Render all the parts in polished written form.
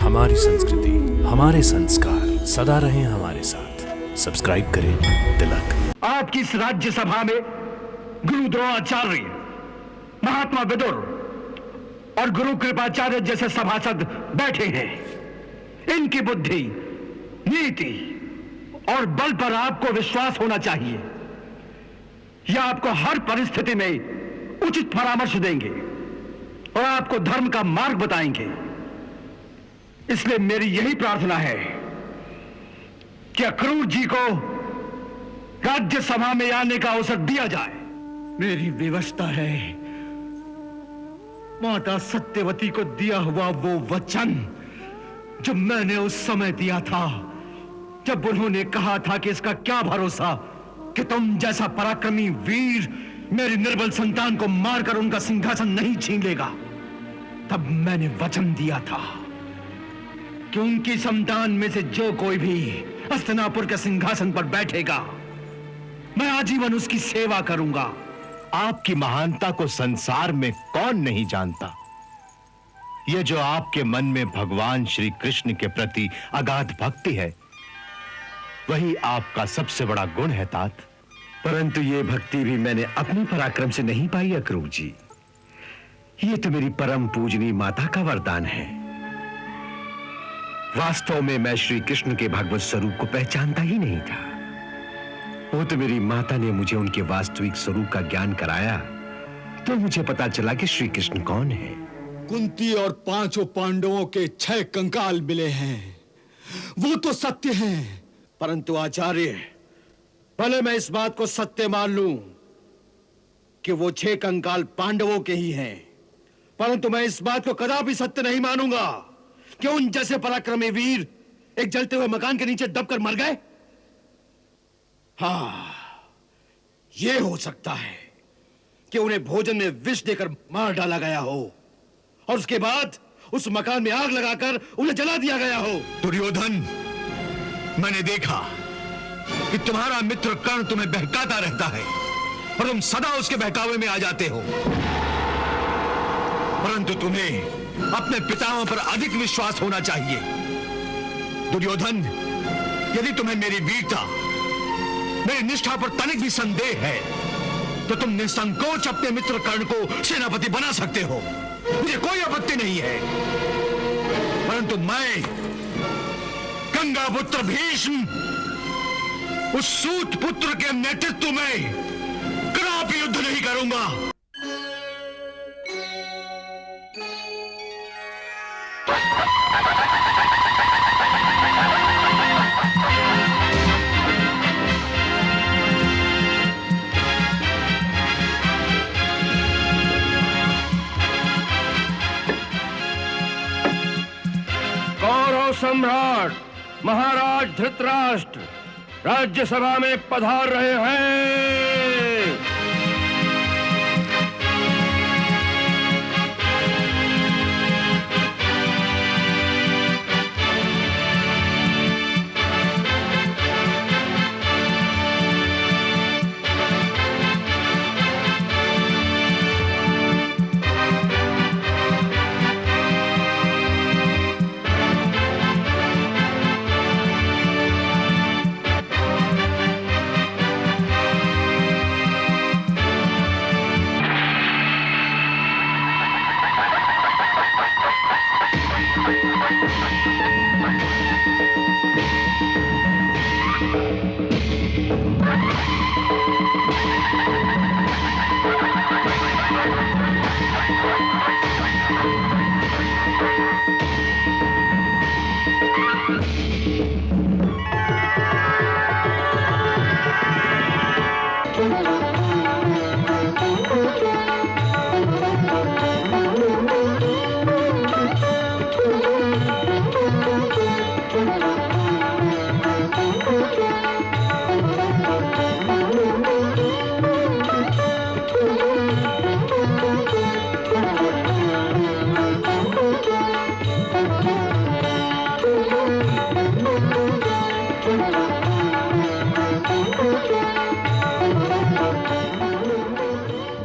हमारी संस्कृति, हमारे संस्कार सदा रहें हमारे साथ। सब्सक्राइब करें तिलक। आपकी इस राज्यसभा में गुरु द्रोणाचार्य, महात्मा विदुर और गुरु कृपाचार्य जैसे सभासद बैठे हैं। इनकी बुद्धि, नीति और बल पर आपको विश्वास होना चाहिए। यह आपको हर परिस्थिति में उचित परामर्श देंगे और आपको धर्म का मार्ग बताएंगे। इसलिए मेरी यही प्रार्थना है कि अक्रूर जी को राज्यसभा में आने का अवसर दिया जाए। मेरी विवशता है माता सत्यवती को दिया हुआ वो वचन जो मैंने उस समय दिया था, जब उन्होंने कहा था कि इसका क्या भरोसा कि तुम जैसा पराक्रमी वीर मेरी निर्बल संतान को मारकर उनका सिंहासन नहीं छीन लेगा। तब मैंने वचन दिया था कि उनकी संतान में से जो कोई भी हस्तिनापुर के सिंहासन पर बैठेगा, मैं आजीवन उसकी सेवा करूंगा। आपकी महानता को संसार में कौन नहीं जानता। यह जो आपके मन में भगवान श्री कृष्ण के प्रति अगाध भक्ति है, वही आपका सबसे बड़ा गुण है तात। परंतु ये भक्ति भी मैंने अपने पराक्रम से नहीं पाई अक्रूर जी। ये तो मेरी परम पूजनीय माता का वरदान है। वास्तव में मैं श्री कृष्ण के भगवत स्वरूप को पहचानता ही नहीं था। वो तो मेरी माता ने मुझे उनके वास्तविक स्वरूप का ज्ञान कराया, तो मुझे पता चला कि श्री कृष्ण कौन है। कुंती और पांचों पांडवों के 6 कंकाल मिले हैं, वो तो सत्य हैं। परंतु आचार्य, भले मैं इस बात को सत्य मान लूं कि वो 6 कंकाल पांडवों के ही हैं, परंतु मैं इस बात को कदापि सत्य नहीं मानूंगा कि उन जैसे पराक्रमी वीर एक जलते हुए मकान के नीचे दबकर मर गए। हाँ, यह हो सकता है कि उन्हें भोजन में विष देकर मार डाला गया हो और उसके बाद उस मकान में आग लगाकर उन्हें जला दिया गया हो। दुर्योधन, मैंने देखा कि तुम्हारा मित्र कर्ण तुम्हें बहकाता रहता है और तुम सदा उसके बहकावे में आ जाते हो। परंतु तुम्हें अपने पिताओं पर अधिक विश्वास होना चाहिए। दुर्योधन, यदि तुम्हें मेरी वीरता, मेरी निष्ठा पर तनिक भी संदेह है, तो तुम निसंकोच अपने मित्र कर्ण को सेनापति बना सकते हो। मुझे कोई आपत्ति नहीं है। परंतु मैं गंगा पुत्र भीष्म उस सूत पुत्र के नेतृत्व में कदापि युद्ध नहीं करूंगा। कौरव सम्राट महाराज धृतराष्ट्र राज्यसभा में पधार रहे हैं।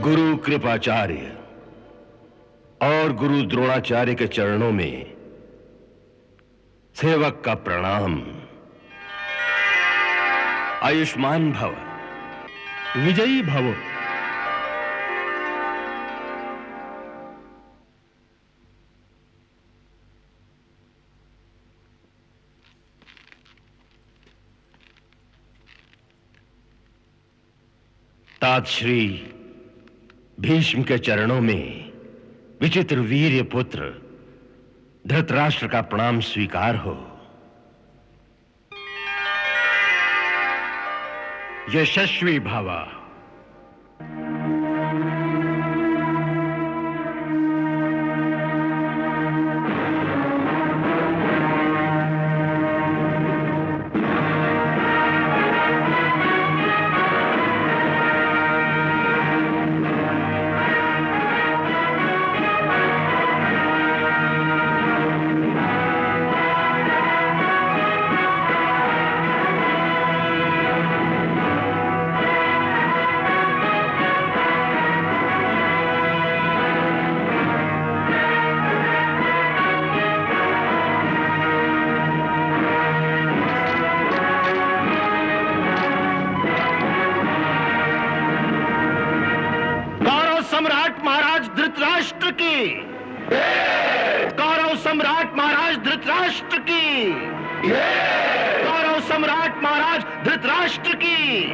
गुरु कृपाचार्य और गुरु द्रोणाचार्य के चरणों में सेवक का प्रणाम। आयुष्मान भव। विजयी भव। तात श्री भीष्म के चरणों में विचित्र वीर्य पुत्र धृतराष्ट्र का प्रणाम स्वीकार हो। यशस्वी भव। धृतराष्ट्र की। कौरव सम्राट महाराज धृतराष्ट्र की। कौरव सम्राट महाराज धृतराष्ट्र की।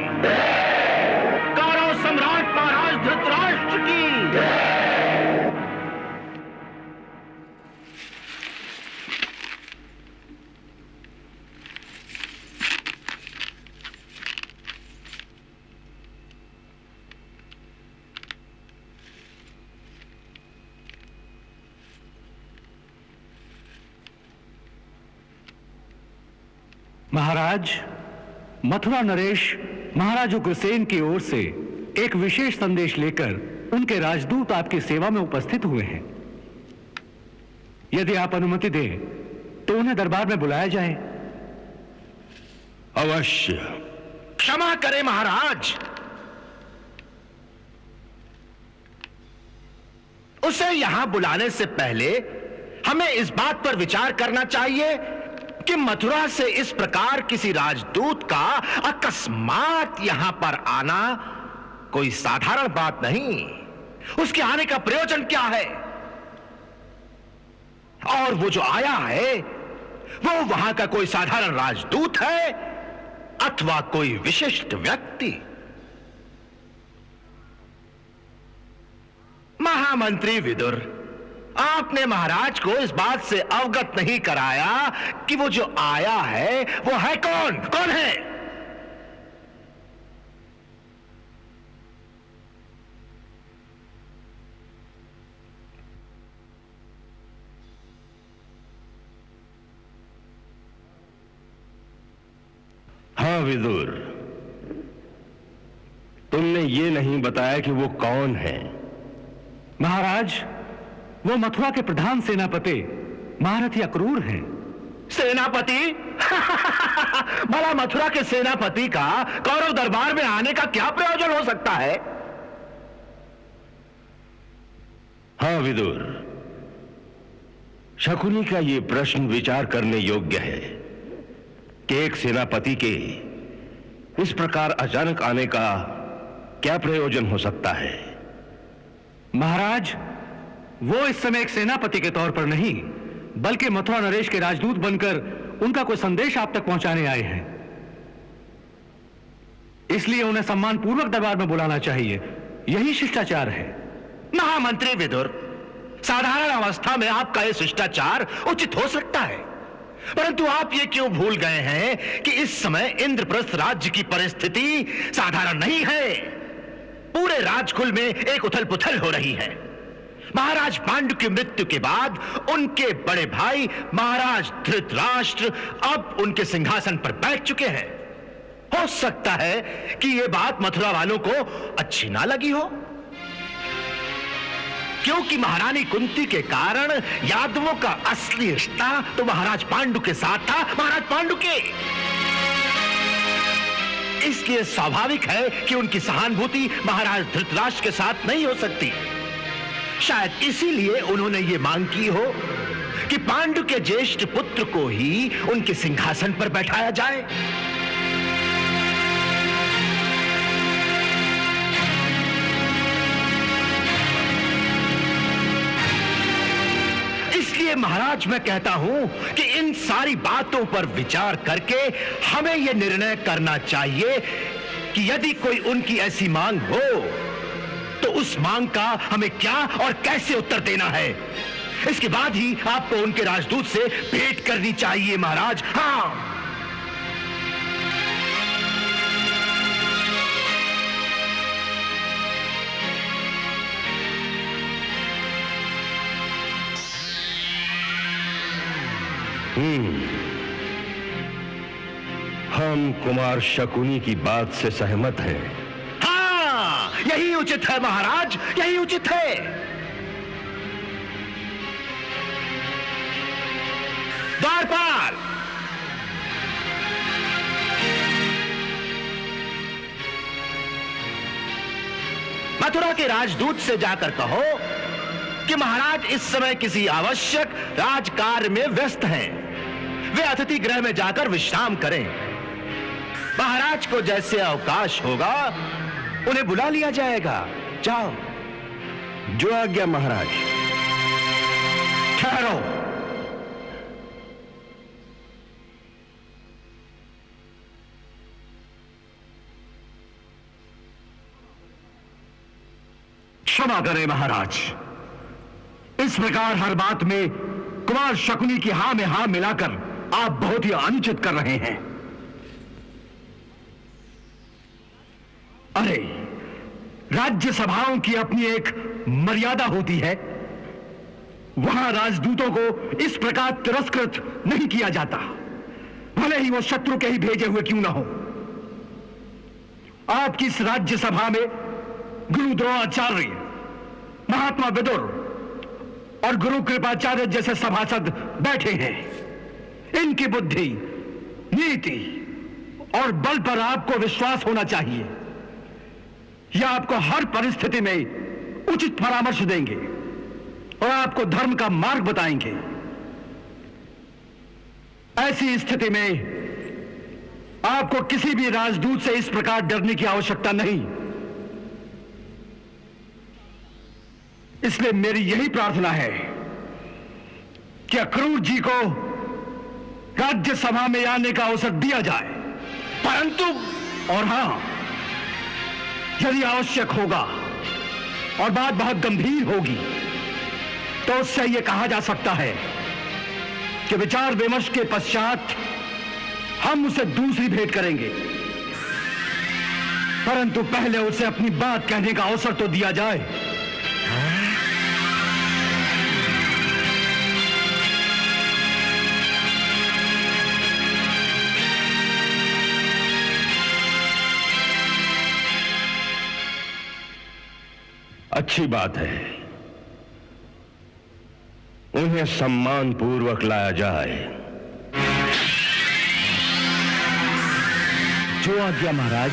कौरव सम्राट महाराज धृतराष्ट्र की। महाराज, मथुरा नरेश महाराज उग्रसेन की ओर से एक विशेष संदेश लेकर उनके राजदूत आपकी सेवा में उपस्थित हुए हैं। यदि आप अनुमति दें तो उन्हें दरबार में बुलाया जाए। अवश्य। क्षमा करें महाराज, उसे यहां बुलाने से पहले हमें इस बात पर विचार करना चाहिए कि मथुरा से इस प्रकार किसी राजदूत का अकस्मात यहां पर आना कोई साधारण बात नहीं। उसके आने का प्रयोजन क्या है? और वो जो आया है वो वहां का कोई साधारण राजदूत है अथवा कोई विशिष्ट व्यक्ति? महामंत्री विदुर, आपने महाराज को इस बात से अवगत नहीं कराया कि वो जो आया है वो है कौन? कौन है? हाँ विदुर, तुमने ये नहीं बताया कि वो कौन है। महाराज, वो मथुरा के प्रधान सेनापति महारथी अक्रूर हैं। सेनापति? भला मथुरा के सेनापति का कौरव दरबार में आने का क्या प्रयोजन हो सकता है? हाँ विदुर, शकुनी का यह प्रश्न विचार करने योग्य है कि एक सेनापति के इस प्रकार अचानक आने का क्या प्रयोजन हो सकता है। महाराज, वो इस समय एक सेनापति के तौर पर नहीं बल्कि मथुरा नरेश के राजदूत बनकर उनका कोई संदेश आप तक पहुंचाने आए हैं। इसलिए उन्हें सम्मान पूर्वक दरबार में बुलाना चाहिए। यही शिष्टाचार है। महामंत्री विदुर, साधारण अवस्था में आपका यह शिष्टाचार उचित हो सकता है, परंतु आप ये क्यों भूल गए हैं कि इस समय इंद्रप्रस्थ राज्य की परिस्थिति साधारण नहीं है। पूरे राजकुल में एक उथल पुथल हो रही है। महाराज पांडु की मृत्यु के बाद उनके बड़े भाई महाराज धृतराष्ट्र अब उनके सिंहासन पर बैठ चुके हैं। हो सकता है कि यह बात मथुरा वालों को अच्छी ना लगी हो, क्योंकि महारानी कुंती के कारण यादवों का असली रिश्ता तो महाराज पांडु के साथ था, महाराज पांडु के। इसलिए स्वाभाविक है कि उनकी सहानुभूति महाराज धृतराष्ट्र के साथ नहीं हो सकती। शायद इसीलिए उन्होंने ये मांग की हो कि पांडु के ज्येष्ठ पुत्र को ही उनके सिंहासन पर बैठाया जाए। इसलिए महाराज मैं कहता हूं कि इन सारी बातों पर विचार करके हमें यह निर्णय करना चाहिए कि यदि कोई उनकी ऐसी मांग हो तो उस मांग का हमें क्या और कैसे उत्तर देना है। इसके बाद ही आपको उनके राजदूत से भेंट करनी चाहिए महाराज। हाँ, हम कुमार शकुनी की बात से सहमत हैं। हाँ, यही उचित है महाराज, यही उचित है। द्वारपाल, मथुरा के राजदूत से जाकर कहो कि महाराज इस समय किसी आवश्यक राजकार्य में व्यस्त हैं। वे अतिथि गृह में जाकर विश्राम करें। महाराज को जैसे अवकाश होगा उन्हें बुला लिया जाएगा। जाओ। जो आज्ञा महाराज। ठहरो। क्षमा करें महाराज, इस प्रकार हर बात में कुमार शकुनी की हां में हां मिलाकर आप बहुत ही अनुचित कर रहे हैं। अरे, राज्य सभाओं की अपनी एक मर्यादा होती है। वहां राजदूतों को इस प्रकार तिरस्कृत नहीं किया जाता, भले ही वो शत्रु के ही भेजे हुए क्यों ना हो। आपकी इस राज्य सभा में गुरु द्रोणाचार्य, महात्मा विदुर और गुरु कृपाचार्य जैसे सभासद बैठे हैं। इनकी बुद्धि, नीति और बल पर आपको विश्वास होना चाहिए। यह आपको हर परिस्थिति में उचित परामर्श देंगे और आपको धर्म का मार्ग बताएंगे। ऐसी स्थिति में आपको किसी भी राजदूत से इस प्रकार डरने की आवश्यकता नहीं। इसलिए मेरी यही प्रार्थना है कि अक्रूर जी को राज्यसभा में आने का अवसर दिया जाए। परंतु और हां, यदि आवश्यक होगा और बात बहुत गंभीर होगी तो उससे यह कहा जा सकता है कि विचार विमर्श के पश्चात हम उसे दूसरी भेंट करेंगे। परंतु पहले उसे अपनी बात कहने का अवसर तो दिया जाए। अच्छी बात है, उन्हें सम्मान पूर्वक लाया जाए। जो आज्ञा महाराज।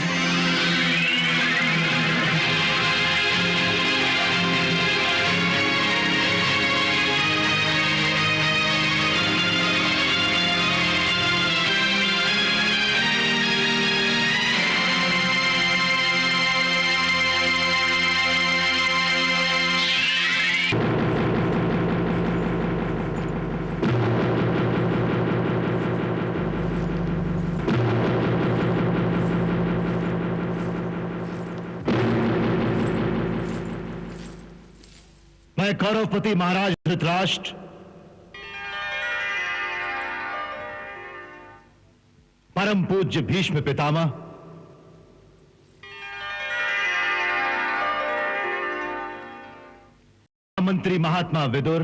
मैं कौरवपति महाराज धृतराष्ट्र परम पूज्य भीष्म पितामह, मंत्री महात्मा विदुर,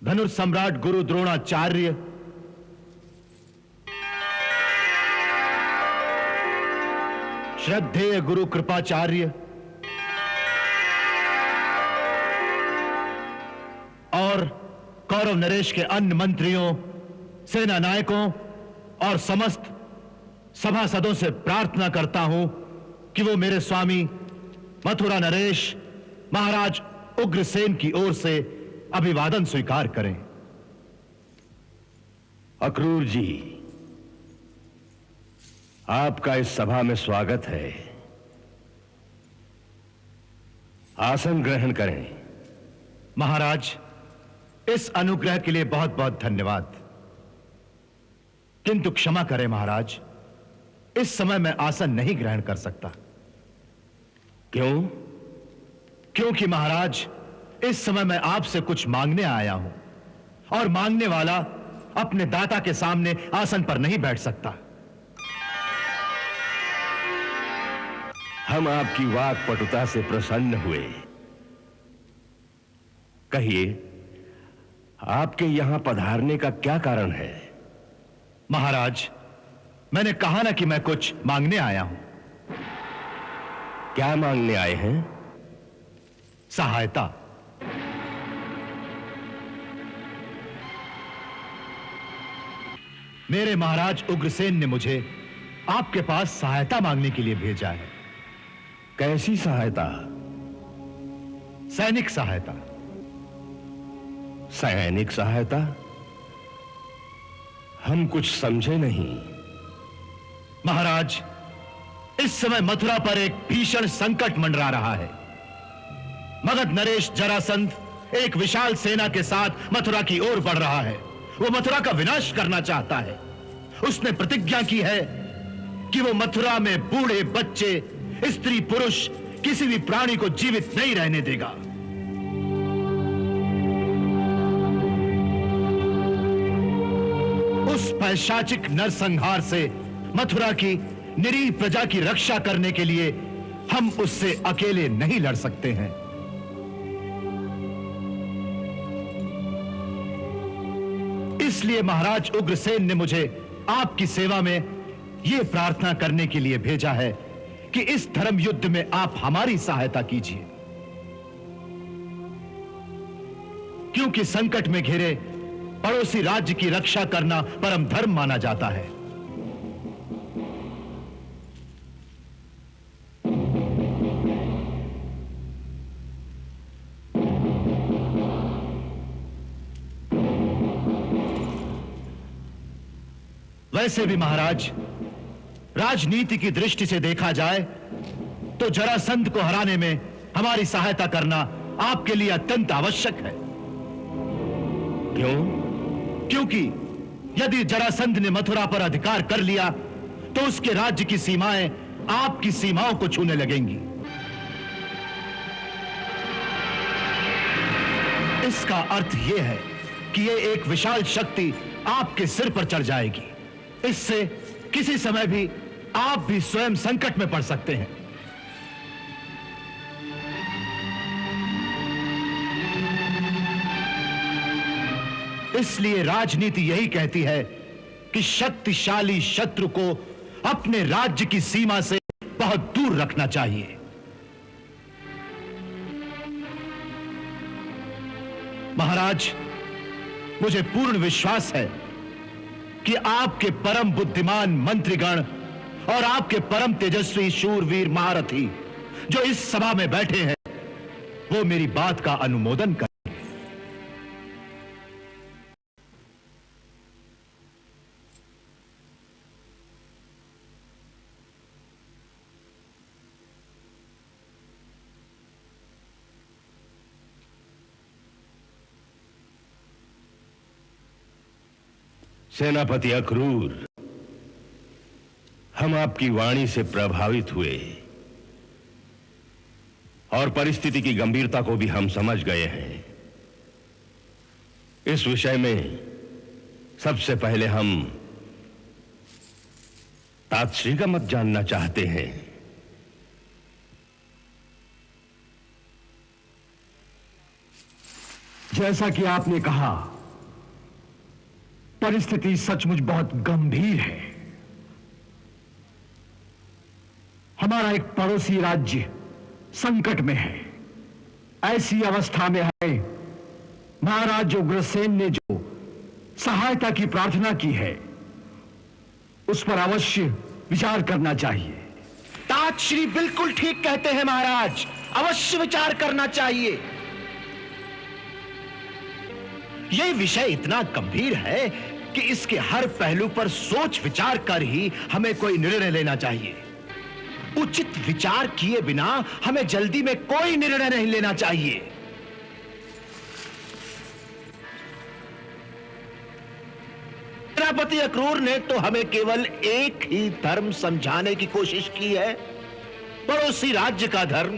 धनुर्सम्राट गुरु द्रोणाचार्य, श्रद्धेय गुरु कृपाचार्य और कौरव नरेश के अन्य मंत्रियों, सेना नायकों और समस्त सभासदों से प्रार्थना करता हूं कि वो मेरे स्वामी मथुरा नरेश महाराज उग्रसेन की ओर से अभिवादन स्वीकार करें। अक्रूर जी, आपका इस सभा में स्वागत है। आसन ग्रहण करें। महाराज, इस अनुग्रह के लिए बहुत बहुत धन्यवाद, किंतु क्षमा करें महाराज, इस समय मैं आसन नहीं ग्रहण कर सकता। क्यों? क्योंकि महाराज, इस समय मैं आपसे कुछ मांगने आया हूं और मांगने वाला अपने दाता के सामने आसन पर नहीं बैठ सकता। हम आपकी वाक्पटुता से प्रसन्न हुए। कहिए, आपके यहां पधारने का क्या कारण है? महाराज, मैंने कहा ना कि मैं कुछ मांगने आया हूं। क्या मांगने आए हैं? सहायता। मेरे महाराज उग्रसेन ने मुझे आपके पास सहायता मांगने के लिए भेजा है। कैसी सहायता? सैनिक सहायता। सैनिक सहायता? हम कुछ समझे नहीं। महाराज, इस समय मथुरा पर एक भीषण संकट मंडरा रहा है। मगध नरेश जरासंध एक विशाल सेना के साथ मथुरा की ओर बढ़ रहा है। वो मथुरा का विनाश करना चाहता है। उसने प्रतिज्ञा की है कि वो मथुरा में बूढ़े, बच्चे, स्त्री, पुरुष, किसी भी प्राणी को जीवित नहीं रहने देगा। उस पैशाचिक नरसंहार से मथुरा की निरीह प्रजा की रक्षा करने के लिए हम उससे अकेले नहीं लड़ सकते हैं। इसलिए महाराज उग्रसेन ने मुझे आपकी सेवा में यह प्रार्थना करने के लिए भेजा है कि इस धर्म युद्ध में आप हमारी सहायता कीजिए, क्योंकि संकट में घिरे पड़ोसी राज्य की रक्षा करना परम धर्म माना जाता है। वैसे भी महाराज, राजनीति की दृष्टि से देखा जाए तो जरासंध को हराने में हमारी सहायता करना आपके लिए अत्यंत आवश्यक है। क्यों? क्योंकि यदि जरासंध ने मथुरा पर अधिकार कर लिया तो उसके राज्य की सीमाएं आपकी सीमाओं को छूने लगेंगी। इसका अर्थ यह है कि यह एक विशाल शक्ति आपके सिर पर चढ़ जाएगी। इससे किसी समय भी आप भी स्वयं संकट में पड़ सकते हैं। इसलिए राजनीति यही कहती है कि शक्तिशाली शत्रु को अपने राज्य की सीमा से बहुत दूर रखना चाहिए। महाराज, मुझे पूर्ण विश्वास है कि आपके परम बुद्धिमान मंत्रीगण और आपके परम तेजस्वी शूरवीर महारथी जो इस सभा में बैठे हैं, वो मेरी बात का अनुमोदन करें। सेनापति अक्रूर, हम आपकी वाणी से प्रभावित हुए और परिस्थिति की गंभीरता को भी हम समझ गए हैं। इस विषय में सबसे पहले हम तातश्री का मत जानना चाहते हैं। जैसा कि आपने कहा, परिस्थिति सचमुच बहुत गंभीर है। हमारा एक पड़ोसी राज्य संकट में है। ऐसी अवस्था में हमें महाराज उग्रसेन ने जो सहायता की प्रार्थना की है, उस पर अवश्य विचार करना चाहिए। तातश्री बिल्कुल ठीक कहते हैं महाराज। अवश्य विचार करना चाहिए। यह विषय इतना गंभीर है कि इसके हर पहलू पर सोच विचार कर ही हमें कोई निर्णय लेना चाहिए। उचित विचार किए बिना हमें जल्दी में कोई निर्णय नहीं लेना चाहिए। सेनापति अक्रूर ने तो हमें केवल एक ही धर्म समझाने की कोशिश की है, पड़ोसी राज्य का धर्म।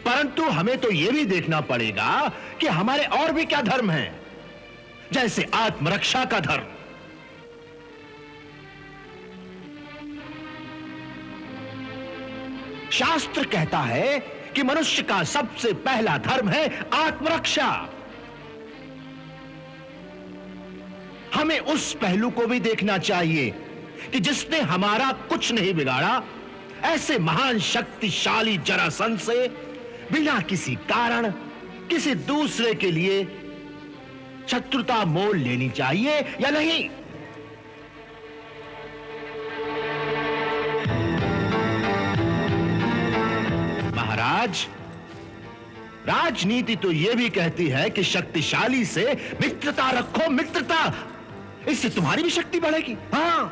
परंतु हमें तो यह भी देखना पड़ेगा कि हमारे और भी क्या धर्म हैं, जैसे आत्मरक्षा का धर्म। शास्त्र कहता है कि मनुष्य का सबसे पहला धर्म है आत्मरक्षा। हमें उस पहलू को भी देखना चाहिए कि जिसने हमारा कुछ नहीं बिगाड़ा, ऐसे महान शक्तिशाली जरासंध से बिना किसी कारण किसी दूसरे के लिए शत्रुता मोल लेनी चाहिए या नहीं? महाराज, राजनीति तो यह भी कहती है कि शक्तिशाली से मित्रता रखो, मित्रता। इससे तुम्हारी भी शक्ति बढ़ेगी। हां,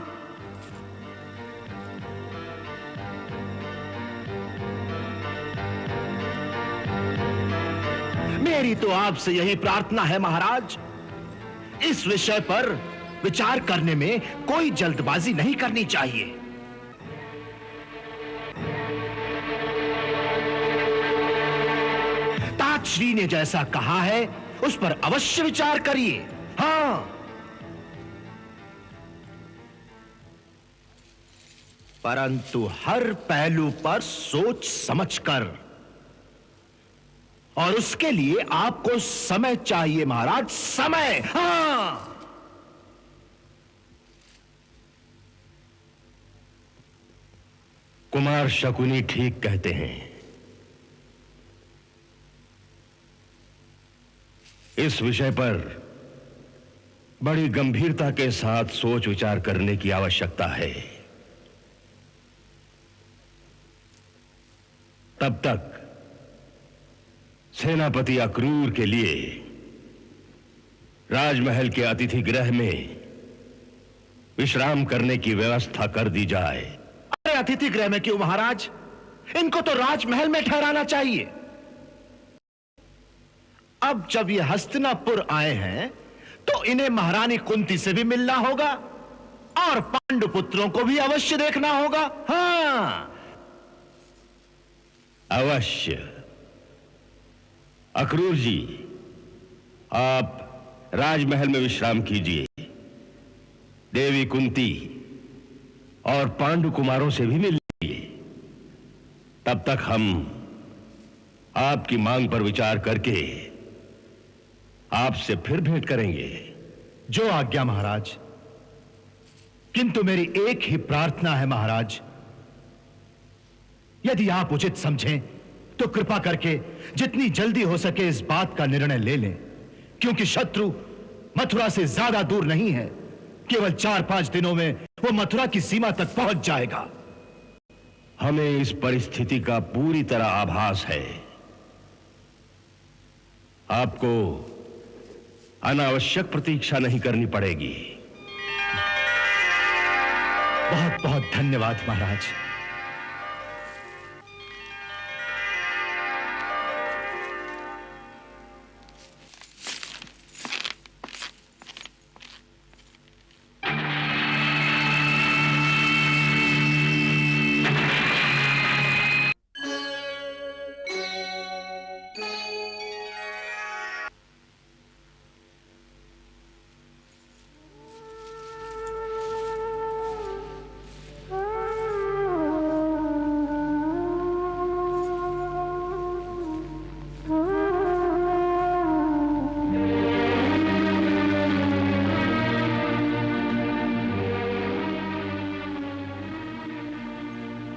मेरी तो आपसे यही प्रार्थना है महाराज, इस विषय पर विचार करने में कोई जल्दबाजी नहीं करनी चाहिए। ताजश्री ने जैसा कहा है उस पर अवश्य विचार करिए। हां, परंतु हर पहलू पर सोच समझकर, और उसके लिए आपको समय चाहिए महाराज, समय। हां, कुमार शकुनी ठीक कहते हैं। इस विषय पर बड़ी गंभीरता के साथ सोच विचार करने की आवश्यकता है। तब तक सेनापति अक्रूर के लिए राजमहल के अतिथि गृह में विश्राम करने की व्यवस्था कर दी जाए। अरे अतिथि गृह में क्यों महाराज? इनको तो राजमहल में ठहराना चाहिए। अब जब ये हस्तिनापुर आए हैं तो इन्हें महारानी कुंती से भी मिलना होगा और पांडुपुत्रों को भी अवश्य देखना होगा। हां, अवश्य। अक्रूर जी, आप राजमहल में विश्राम कीजिए। देवी कुंती और पांडु कुमारों से भी मिल लीजिए। तब तक हम आपकी मांग पर विचार करके आपसे फिर भेंट करेंगे। जो आज्ञा महाराज। किंतु मेरी एक ही प्रार्थना है महाराज, यदि आप उचित समझें तो कृपा करके जितनी जल्दी हो सके इस बात का निर्णय ले लें, क्योंकि शत्रु मथुरा से ज्यादा दूर नहीं है। केवल 4-5 दिनों में वो मथुरा की सीमा तक पहुंच जाएगा। हमें इस परिस्थिति का पूरी तरह आभास है। आपको अनावश्यक प्रतीक्षा नहीं करनी पड़ेगी। बहुत बहुत धन्यवाद महाराज।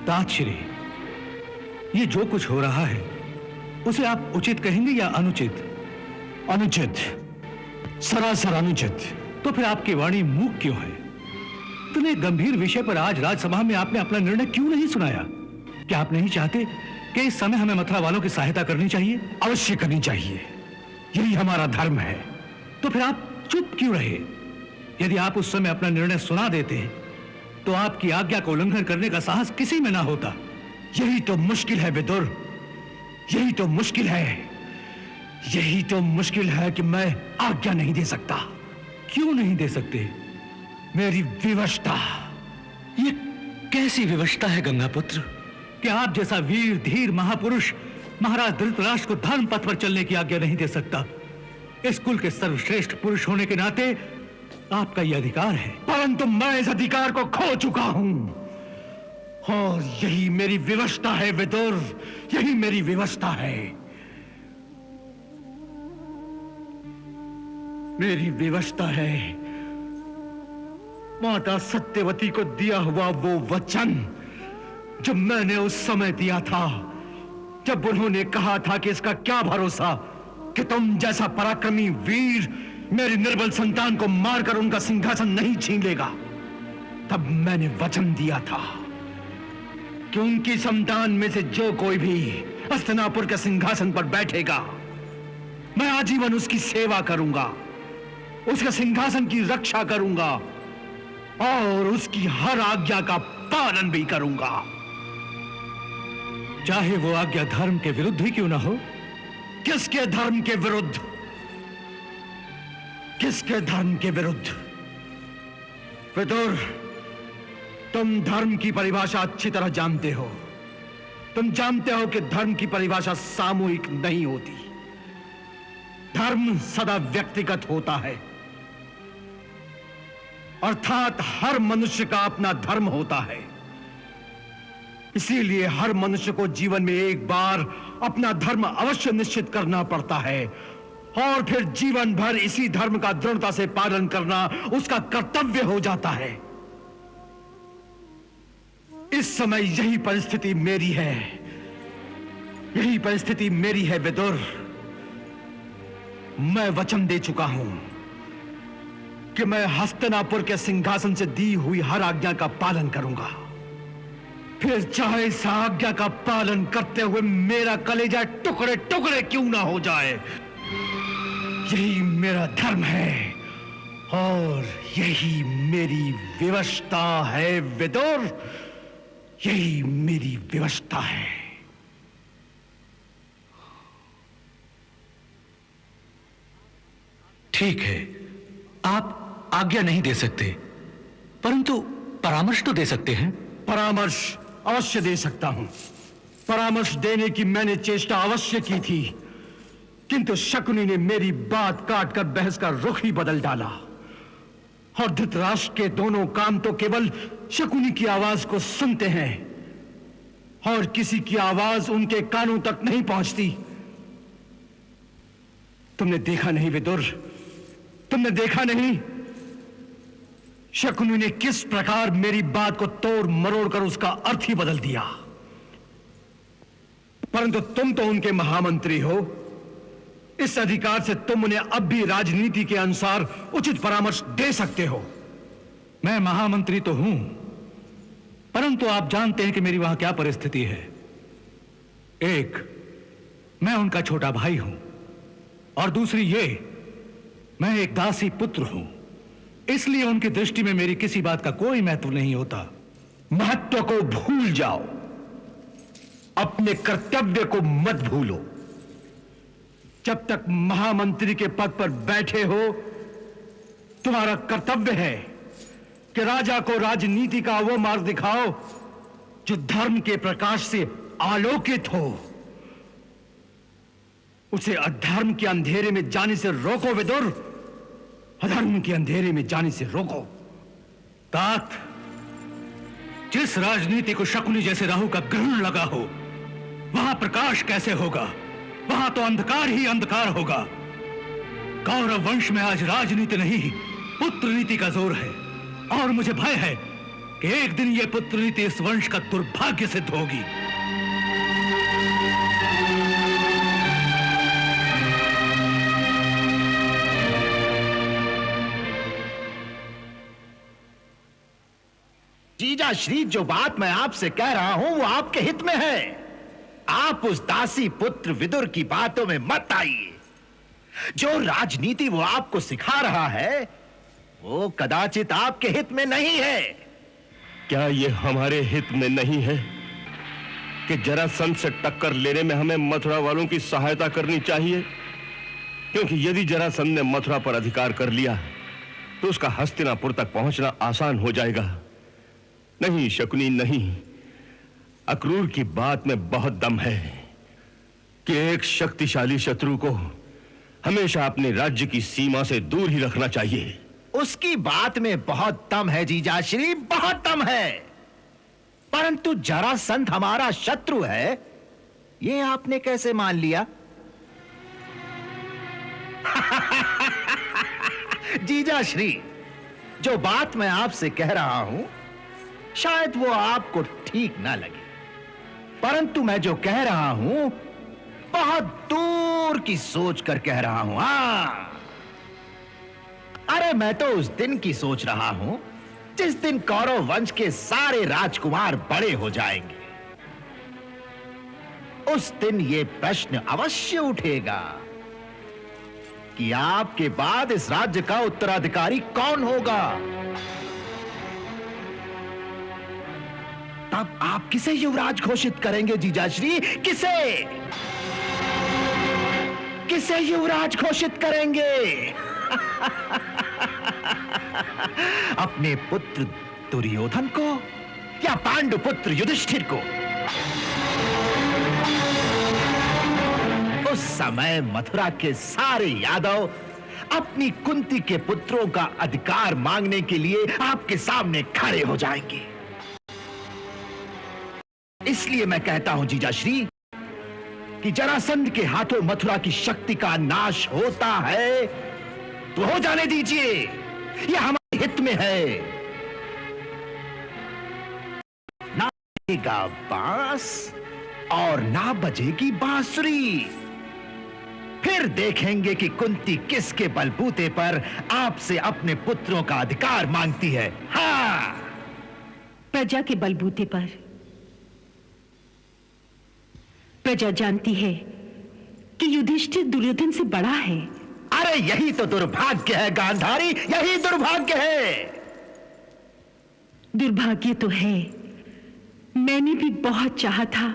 ताजश्री, ये जो कुछ हो रहा है उसे आप उचित कहेंगे या अनुचित? अनुचित, सरासर अनुचित। तो फिर आपकी वाणी मूक क्यों है? इतने गंभीर विषय पर आज राजसभा में आपने अपना निर्णय क्यों नहीं सुनाया? क्या आप नहीं चाहते कि इस समय हमें मथुरा वालों की सहायता करनी चाहिए? अवश्य करनी चाहिए, यही हमारा धर्म है। तो फिर आप चुप क्यों रहे? यदि आप उस समय अपना निर्णय सुना देते तो आपकी आज्ञा का उल्लंघन करने का साहस किसी में ना होता। यही तो मुश्किल है विदुर, यही तो मुश्किल है, यही तो मुश्किल है कि मैं आज्ञा नहीं दे सकता। क्यों नहीं दे सकते? मेरी विवशता। ये कैसी विवशता है गंगापुत्र कि आप जैसा वीर धीर महापुरुष महाराज धृतराष्ट्र को धर्म पथ पर चलने की आज्ञा नहीं दे सकता? इस कुल के सर्वश्रेष्ठ पुरुष होने के नाते आपका यह अधिकार है, परंतु मैं इस अधिकार को खो चुका हूं और यही मेरी विवशता है विदुर, यही मेरी विवशता है। मेरी विवशता है माता सत्यवती को दिया हुआ वो वचन जो मैंने उस समय दिया था, जब उन्होंने कहा था कि इसका क्या भरोसा कि तुम जैसा पराक्रमी वीर मेरी निर्बल संतान को मारकर उनका सिंहासन नहीं छीन लेगा। तब मैंने वचन दिया था कि उनकी संतान में से जो कोई भी हस्तिनापुर के सिंहासन पर बैठेगा, मैं आजीवन उसकी सेवा करूंगा, उसके सिंहासन की रक्षा करूंगा और उसकी हर आज्ञा का पालन भी करूंगा, चाहे वो आज्ञा धर्म के विरुद्ध ही क्यों ना हो। किसके धर्म के विरुद्ध? किसके धर्म के विरुद्ध? विदुर, तुम धर्म की परिभाषा अच्छी तरह जानते हो। तुम जानते हो कि धर्म की परिभाषा सामूहिक नहीं होती, धर्म सदा व्यक्तिगत होता है, अर्थात हर मनुष्य का अपना धर्म होता है। इसीलिए हर मनुष्य को जीवन में एक बार अपना धर्म अवश्य निश्चित करना पड़ता है और फिर जीवन भर इसी धर्म का दृढ़ता से पालन करना उसका कर्तव्य हो जाता है। इस समय यही परिस्थिति मेरी है, यही परिस्थिति मेरी है विदुर। मैं वचन दे चुका हूं कि मैं हस्तिनापुर के सिंहासन से दी हुई हर आज्ञा का पालन करूंगा, फिर चाहे इस आज्ञा का पालन करते हुए मेरा कलेजा टुकड़े टुकड़े क्यों ना हो जाए। यही मेरा धर्म है और यही मेरी विवशता है विदुर, यही मेरी विवशता है। ठीक है, आप आज्ञा नहीं दे सकते, परंतु परामर्श तो दे सकते हैं। परामर्श अवश्य दे सकता हूं, परामर्श देने की मैंने चेष्टा अवश्य की थी, किंतु शकुनी ने मेरी बात काटकर बहस का रुख ही बदल डाला और धृतराष्ट्र के दोनों कान तो केवल शकुनी की आवाज को सुनते हैं और किसी की आवाज उनके कानों तक नहीं पहुंचती। तुमने देखा नहीं विदुर, तुमने देखा नहीं शकुनी ने किस प्रकार मेरी बात को तोड़ मरोड़ कर उसका अर्थ ही बदल दिया। परंतु तुम तो उनके महामंत्री हो, इस अधिकार से तुम उन्हें अब भी राजनीति के अनुसार उचित परामर्श दे सकते हो। मैं महामंत्री तो हूं, परंतु आप जानते हैं कि मेरी वहां क्या परिस्थिति है। एक, मैं उनका छोटा भाई हूं और दूसरी ये, मैं एक दासी पुत्र हूं, इसलिए उनकी दृष्टि में मेरी किसी बात का कोई महत्व नहीं होता। महत्व को भूल जाओ, अपने कर्तव्य को मत भूलो। जब तक महामंत्री के पद पर बैठे हो, तुम्हारा कर्तव्य है कि राजा को राजनीति का वो मार्ग दिखाओ जो धर्म के प्रकाश से आलोकित हो, उसे अधर्म के अंधेरे में जाने से रोको विदुर, अधर्म के अंधेरे में जाने से रोको। तात, जिस राजनीति को शकुनी जैसे राहु का ग्रहण लगा हो, वहां प्रकाश कैसे होगा? वहां तो अंधकार ही अंधकार होगा। कौरव वंश में आज राजनीति नहीं, पुत्र नीति का जोर है और मुझे भय है कि एक दिन यह पुत्र नीति इस वंश का दुर्भाग्य सिद्ध होगी। जीजा श्री, जो बात मैं आपसे कह रहा हूं वो आपके हित में है। आप उस दासी पुत्र विदुर की बातों में मत आइए। जो राजनीति वो आपको सिखा रहा है वो कदाचित आपके हित में नहीं है। क्या ये हमारे हित में नहीं है कि जरासंध से टक्कर लेने में हमें मथुरा वालों की सहायता करनी चाहिए? क्योंकि यदि जरासंध ने मथुरा पर अधिकार कर लिया तो उसका हस्तिनापुर तक पहुंचना आसान हो जाएगा। नहीं शकुनी, नहीं। अक्रूर की बात में बहुत दम है कि एक शक्तिशाली शत्रु को हमेशा अपने राज्य की सीमा से दूर ही रखना चाहिए। उसकी बात में बहुत दम है जीजाश्री, बहुत दम है। परंतु जरासंध हमारा शत्रु है, ये आपने कैसे मान लिया? जीजाश्री, जो बात मैं आपसे कह रहा हूं शायद वो आपको ठीक ना लगे, परंतु मैं जो कह रहा हूं बहुत दूर की सोच कर कह रहा हूं। हां, अरे मैं तो उस दिन की सोच रहा हूं जिस दिन कौरव वंश के सारे राजकुमार बड़े हो जाएंगे। उस दिन ये प्रश्न अवश्य उठेगा कि आपके बाद इस राज्य का उत्तराधिकारी कौन होगा। तब आप किसे युवराज घोषित करेंगे जीजाश्री? किसे युवराज घोषित करेंगे? अपने पुत्र दुर्योधन को या पांडुपुत्र युधिष्ठिर को? उस समय मथुरा के सारे यादव अपनी कुंती के पुत्रों का अधिकार मांगने के लिए आपके सामने खड़े हो जाएंगे। इसलिए मैं कहता हूं जीजाश्री कि जरासंध के हाथों मथुरा की शक्ति का नाश होता है तो हो जाने दीजिए, यह हमारे हित में है। ना बजेगा बांस और ना बजेगी बांसुरी। फिर देखेंगे कि कुंती किसके बलबूते पर आपसे अपने पुत्रों का अधिकार मांगती है। हाँ, प्रजा के बलबूते पर। प्रजा जानती है कि युधिष्ठिर दुर्योधन से बड़ा है। अरे यही तो दुर्भाग्य है गांधारी, यही दुर्भाग्य है। दुर्भाग्य तो है। मैंने भी बहुत चाहा था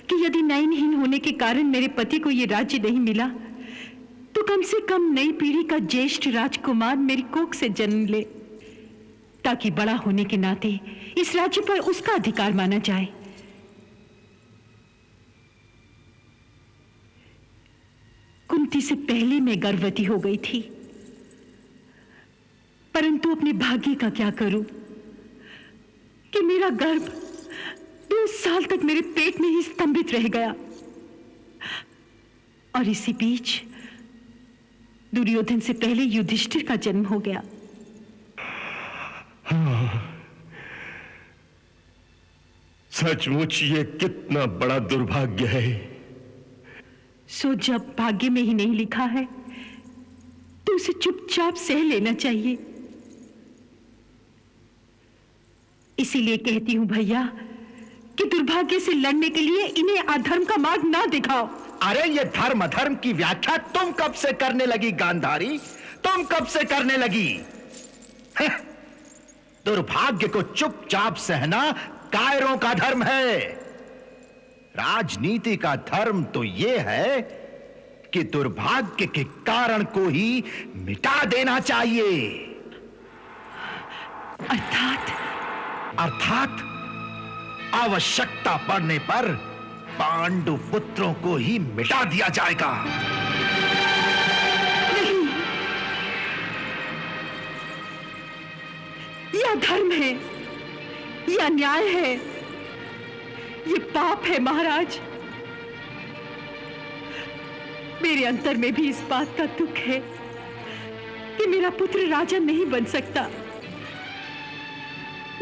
कि यदि नयनहीन होने के कारण मेरे पति को यह राज्य नहीं मिला तो कम से कम नई पीढ़ी का ज्येष्ठ राजकुमार मेरी कोख से जन्म ले, ताकि बड़ा होने के नाते इस राज्य पर उसका अधिकार माना जाए। कुंती से पहले मैं गर्भवती हो गई थी, परंतु अपने भाग्य का क्या करूं कि मेरा गर्भ 2 साल तक मेरे पेट में ही स्तंभित रह गया। और इसी बीच दुर्योधन से पहले युधिष्ठिर का जन्म हो गया। सचमुच ये कितना बड़ा दुर्भाग्य है। सो जब भाग्य में ही नहीं लिखा है तो उसे चुपचाप सह लेना चाहिए। इसीलिए कहती हूं भैया कि दुर्भाग्य से लड़ने के लिए इन्हें अधर्म का मार्ग ना दिखाओ। अरे ये धर्म अधर्म की व्याख्या तुम कब से करने लगी गांधारी? तुम कब से करने लगी? दुर्भाग्य को चुपचाप सहना कायरों का धर्म है। राजनीति का धर्म तो यह है कि दुर्भाग्य के कारण को ही मिटा देना चाहिए। अर्थात आवश्यकता पड़ने पर पांडु पुत्रों को ही मिटा दिया जाएगा। नहीं, यह धर्म है, यह न्याय है, ये पाप है महाराज। मेरे अंतर में भी इस बात का दुख है कि मेरा पुत्र राजा नहीं बन सकता।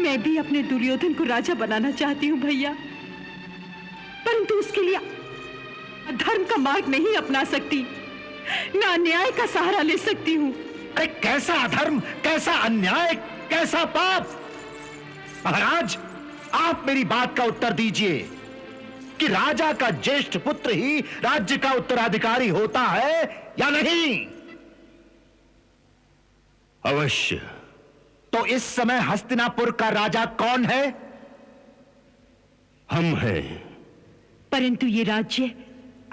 मैं भी अपने दुर्योधन को राजा बनाना चाहती हूं भैया, परंतु उसके लिए धर्म का मार्ग नहीं अपना सकती, ना अन्याय का सहारा ले सकती हूं। अरे कैसा अधर्म, कैसा अन्याय, कैसा पाप? महाराज, आप मेरी बात का उत्तर दीजिए। कि राजा का ज्येष्ठ पुत्र ही राज्य का उत्तराधिकारी होता है या नहीं? अवश्य। तो इस समय हस्तिनापुर का राजा कौन है? हम हैं। परंतु ये राज्य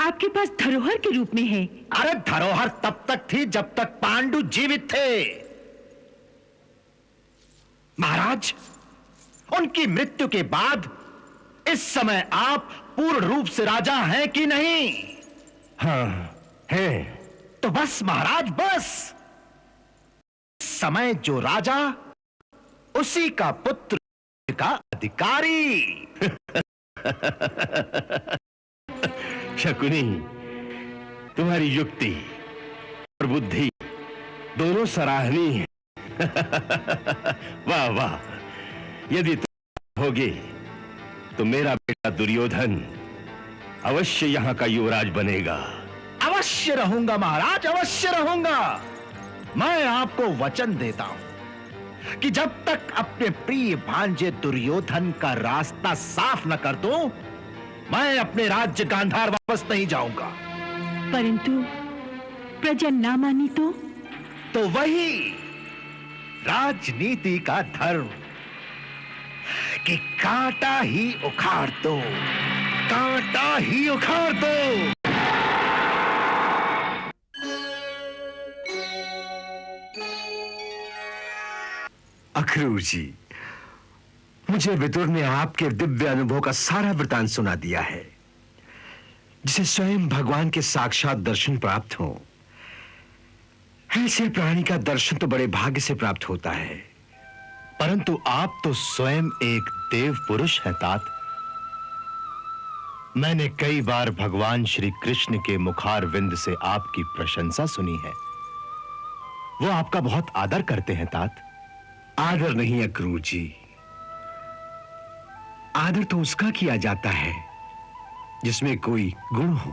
आपके पास धरोहर के रूप में है। अरे धरोहर तब तक थी जब तक पांडु जीवित थे। महाराज, उनकी मृत्यु के बाद इस समय आप पूर्ण रूप से राजा हैं कि नहीं? हाँ, हैं। तो बस महाराज, बस इस समय जो राजा, उसी का पुत्र का अधिकारी। शकुनी, तुम्हारी युक्ति और बुद्धि दोनों सराहनीय है। वाह वाह। यदि तुम होगे तो मेरा बेटा दुर्योधन अवश्य यहां का युवराज बनेगा। अवश्य रहूंगा महाराज, अवश्य रहूंगा। मैं आपको वचन देता हूं कि जब तक अपने प्रिय भांजे दुर्योधन का रास्ता साफ न कर दूं, मैं अपने राज्य गांधार वापस नहीं जाऊंगा। परंतु प्रजा ना मानी तो वही राजनीति का धर्म कि कांटा ही उखाड़ दो, कांटा ही उखाड़ दो। अक्रूर जी, मुझे विदुर ने आपके दिव्य अनुभव का सारा वृतांत सुना दिया है, जिसे स्वयं भगवान के साक्षात दर्शन प्राप्त हो। ऐसे प्राणी का दर्शन तो बड़े भाग्य से प्राप्त होता है। परंतु आप तो स्वयं एक देव पुरुष हैं तात। मैंने कई बार भगवान श्री कृष्ण के मुखार विंद से आपकी प्रशंसा सुनी है। वो आपका बहुत आदर करते हैं तात। आदर नहीं अक्रूर जी, आदर तो उसका किया जाता है जिसमें कोई गुण हो।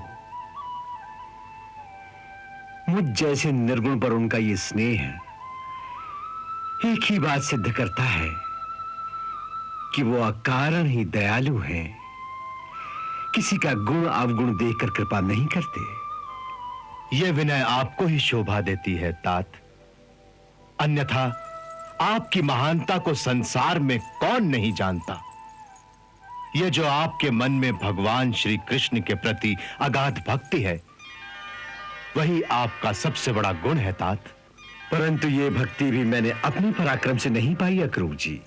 मुझ जैसे निर्गुण पर उनका ये स्नेह एक ही बात सिद्ध करता है कि वो अकारण ही दयालु हैं, किसी का गुण अवगुण देखकर कृपा नहीं करते। ये विनय आपको ही शोभा देती है तात, अन्यथा आपकी महानता को संसार में कौन नहीं जानता। ये जो आपके मन में भगवान श्री कृष्ण के प्रति अगाध भक्ति है, वही आपका सबसे बड़ा गुण है तात। परंतु ये भक्ति भी मैंने अपने पराक्रम से नहीं पाई अक्रूर जी।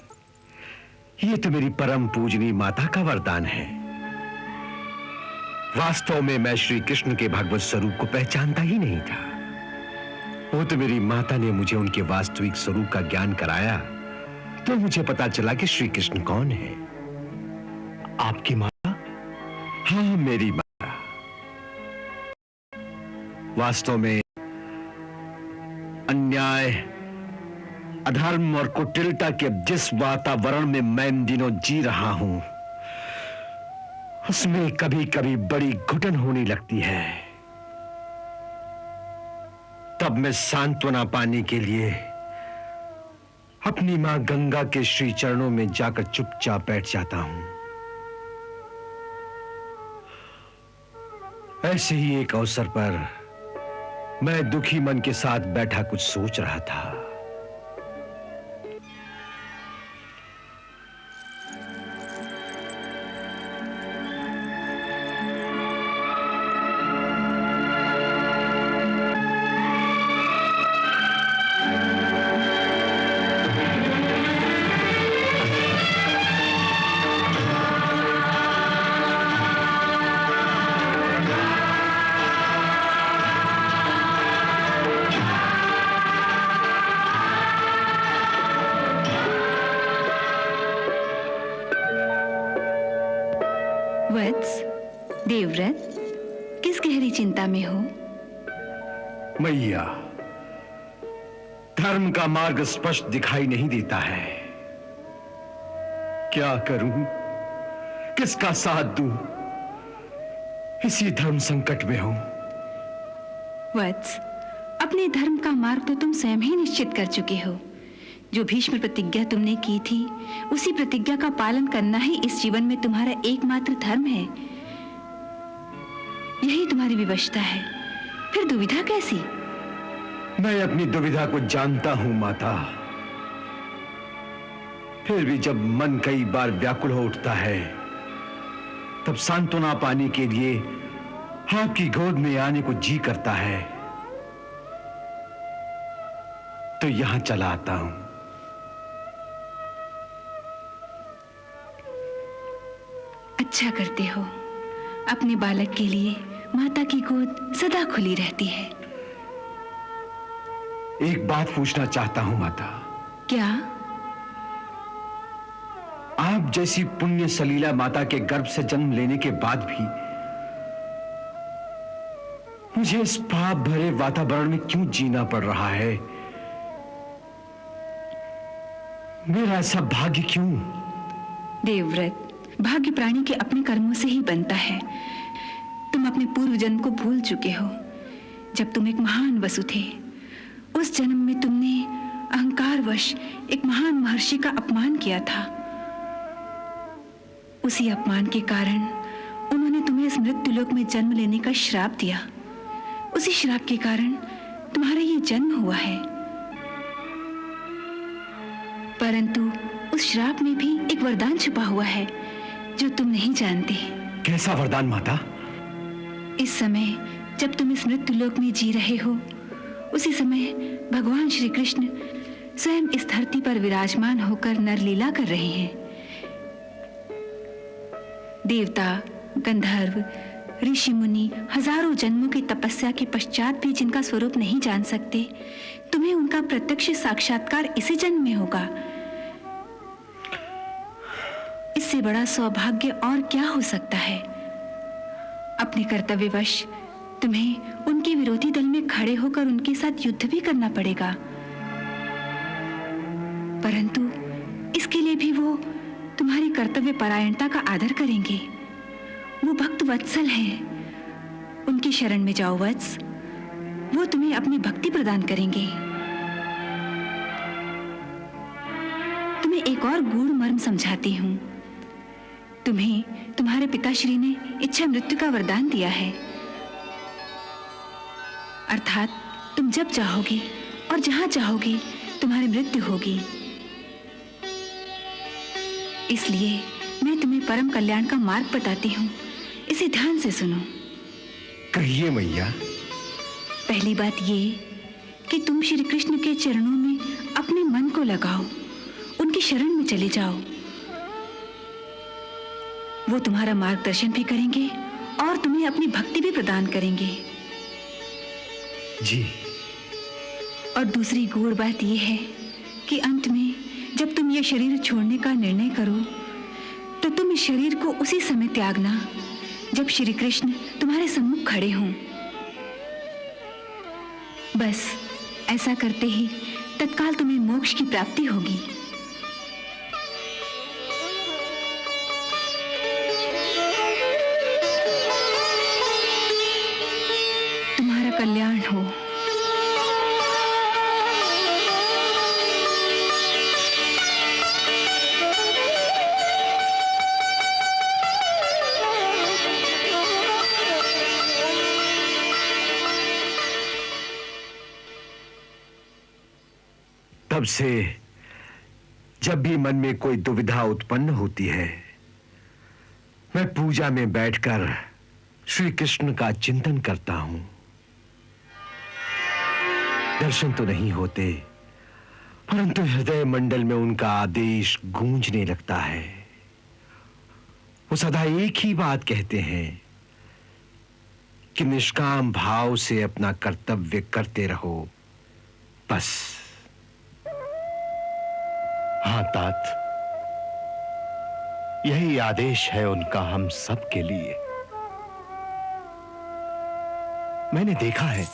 ये तो मेरी परम पूजनीय माता का वरदान है। वास्तव में मैं श्री कृष्ण के भगवत स्वरूप को पहचानता ही नहीं था। वो तो मेरी माता ने मुझे उनके वास्तविक स्वरूप का ज्ञान कराया, तो मुझे पता चला कि श्री कृष्ण कौन है। आपकी माता? हाँ, मेरी माता। वास्तव में अन्याय, अधर्म और कुटिलता के जिस वातावरण में मैं इन दिनों जी रहा हूं, उसमें कभी कभी बड़ी घुटन होने लगती है। तब मैं सांत्वना पाने के लिए अपनी मां गंगा के श्री चरणों में जाकर चुपचाप बैठ जाता हूं। ऐसे ही एक अवसर पर मैं दुखी मन के साथ बैठा कुछ सोच रहा था। वत्स, देवव्रत, किस गहरी चिंता में हो? मैया, धर्म का मार्ग स्पष्ट दिखाई नहीं देता है। क्या करूं, किसका साथ दूं? इसी धर्म संकट में हूं। वत्स, अपने धर्म का मार्ग तो तुम स्वयं ही निश्चित कर चुके हो। जो भीष्म प्रतिज्ञा तुमने की थी, उसी प्रतिज्ञा का पालन करना ही इस जीवन में तुम्हारा एकमात्र धर्म है। यही तुम्हारी विवशता है, फिर दुविधा कैसी? मैं अपनी दुविधा को जानता हूं माता। फिर भी जब मन कई बार व्याकुल हो उठता है, तब सांत्वना पाने के लिए आपकी गोद में आने को जी करता है, तो यहां चला आता हूं। अच्छा करते हो। अपने बालक के लिए माता की गोद सदा खुली रहती है। एक बात पूछना चाहता हूं माता। क्या? आप जैसी पुण्य सलीला माता के गर्भ से जन्म लेने के बाद भी मुझे इस पाप भरे वातावरण में क्यों जीना पड़ रहा है? मेरा ऐसा भाग्य क्यों? देवव्रत, भाग्य प्राणी के अपने कर्मों से ही बनता है। तुम अपने पूर्व जन्म को भूल चुके हो। जब तुम एक महान वसु थे, उस जन्म में तुमने अहंकारवश एक महान महर्षि का अपमान किया था। उसी अपमान के कारण उन्होंने तुम्हें इस मृत्युलोक में जन्म लेने का श्राप दिया। उसी श्राप के कारण तुम्हारा ये जन्म हुआ है। परंतु उस श्राप में भी एक वरदान छुपा हुआ है जो तुम नहीं जानते। कैसा वरदान माता? इस समय जब तुम इस मृत्युलोक में जी रहे हो, उसी समय भगवान श्री कृष्ण स्वयं इस धरती पर विराजमान होकर नरलीला कर रहे हैं। देवता, गंधर्व, ऋषि मुनि हजारों जन्मों की तपस्या के पश्चात भी जिनका स्वरूप नहीं जान सकते, तुम्हें उनका प्रत्यक्ष साक्षात्कार इसी जन्म में होगा। इससे बड़ा सौभाग्य और क्या हो सकता है? अपने कर्तव्यवश तुम्हें उनके विरोधी दल में खड़े होकर उनके साथ युद्ध भी करना पड़ेगा, परंतु इसके लिए भी वो तुम्हारी कर्तव्य परायणता का आदर करेंगे। वो भक्त वत्सल हैं। उनकी शरण में जाओ वत्स, वो तुम्हें अपनी भक्ति प्रदान करेंगे। तुम्हें एक और गूढ़ मर्म समझाती हूं। तुम्हें तुम्हारे पिताश्री ने इच्छा मृत्यु का वरदान दिया है, अर्थात तुम जब चाहोगे और जहां चाहोगे तुम्हारी मृत्यु होगी। इसलिए मैं तुम्हें परम कल्याण का मार्ग बताती हूँ, इसे ध्यान से सुनो। कहिए मैया। पहली बात ये कि तुम श्री कृष्ण के चरणों में अपने मन को लगाओ, उनकी शरण में चले जाओ। वो तुम्हारा मार्गदर्शन भी करेंगे और तुम्हें अपनी भक्ति भी प्रदान करेंगे। जी। और दूसरी गूढ़ बात यह है कि अंत में जब तुम ये शरीर छोड़ने का निर्णय करो, तो तुम इस शरीर को उसी समय त्यागना जब श्री कृष्ण तुम्हारे सम्मुख खड़े हों। बस ऐसा करते ही तत्काल तुम्हें मोक्ष की प्राप्ति होगी। तुम्हारा कल्याण हो। तब से जब भी मन में कोई दुविधा उत्पन्न होती है, मैं पूजा में बैठकर श्री कृष्ण का चिंतन करता हूं। दर्शन तो नहीं होते, परंतु हृदय मंडल में उनका आदेश गूंजने लगता है। वो सदा एक ही बात कहते हैं कि निष्काम भाव से अपना कर्तव्य करते रहो, बस। हाँ तात, यही आदेश है उनका हम सब के लिए। मैंने देखा है,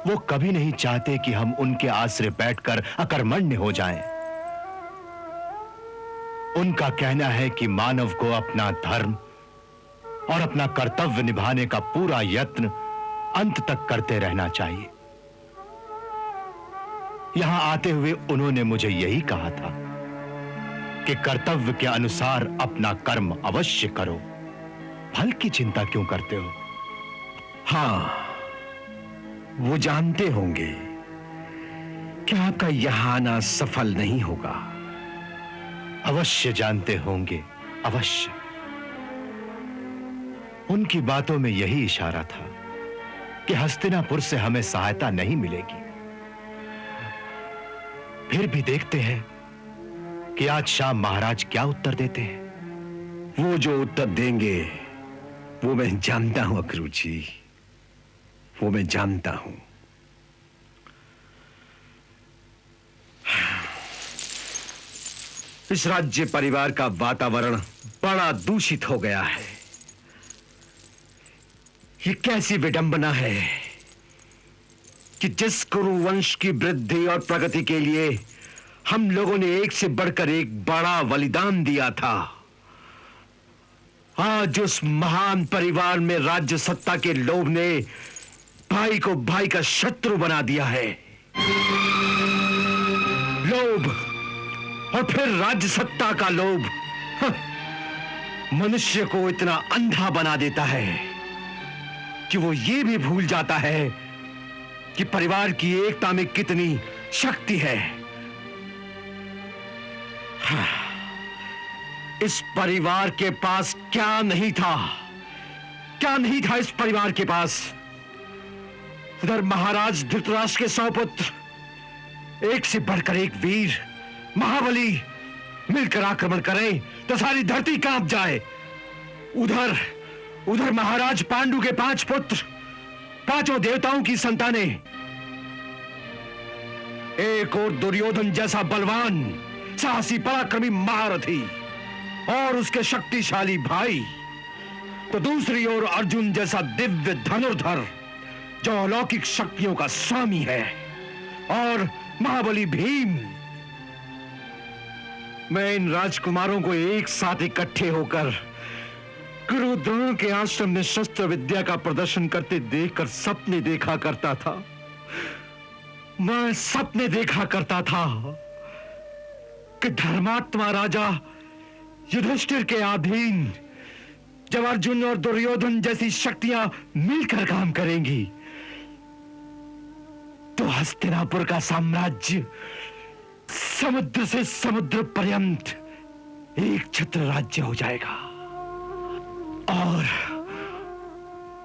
वो कभी नहीं चाहते कि हम उनके आश्रय बैठकर अकर्मण्य हो जाएं। उनका कहना है कि मानव को अपना धर्म और अपना कर्तव्य निभाने का पूरा यत्न अंत तक करते रहना चाहिए। यहां आते हुए उन्होंने मुझे यही कहा था कि कर्तव्य के अनुसार अपना कर्म अवश्य करो, फल की चिंता क्यों करते हो। हाँ, वो जानते होंगे कि आपका यहां आना सफल नहीं होगा। अवश्य जानते होंगे, अवश्य। उनकी बातों में यही इशारा था कि हस्तिनापुर से हमें सहायता नहीं मिलेगी। फिर भी देखते हैं कि आज शाम महाराज क्या उत्तर देते हैं। वो जो उत्तर देंगे वो मैं जानता हूं अक्रू जी, वो मैं जानता हूं। इस राज्य परिवार का वातावरण बड़ा दूषित हो गया है। ये कैसी विडंबना है कि जिस कुरु वंश की वृद्धि और प्रगति के लिए हम लोगों ने एक से बढ़कर एक बड़ा बलिदान दिया था, आज उस महान परिवार में राज्य सत्ता के लोभ ने भाई को भाई का शत्रु बना दिया है। लोभ और फिर राज्य सत्ता का लोभ मनुष्य को इतना अंधा बना देता है कि वो ये भी भूल जाता है कि परिवार की एकता में कितनी शक्ति है। इस परिवार के पास क्या नहीं था, क्या नहीं था इस परिवार के पास। उधर महाराज धृतराष्ट्र के 100 पुत्र, एक से बढ़कर एक वीर महाबली मिलकर आक्रमण करें तो सारी धरती कांप जाए। उधर महाराज पांडु के 5 पुत्र, 5 देवताओं की संतानें, एक और दुर्योधन जैसा बलवान साहसी पराक्रमी महारथी और उसके शक्तिशाली भाई, तो दूसरी ओर अर्जुन जैसा दिव्य धनुर्धर जो अलौकिक शक्तियों का स्वामी है, और महाबली भीम। मैं इन राजकुमारों को एक साथ इकट्ठे होकर गुरु द्रोण के आश्रम में शस्त्र विद्या का प्रदर्शन करते देखकर सपने देखा करता था। मैं सपने देखा करता था कि धर्मात्मा राजा युधिष्ठिर के अधीन जब अर्जुन और दुर्योधन जैसी शक्तियां मिलकर काम करेंगी तो हस्तिनापुर का साम्राज्य समुद्र से समुद्र पर्यंत एक छत्र राज्य हो जाएगा,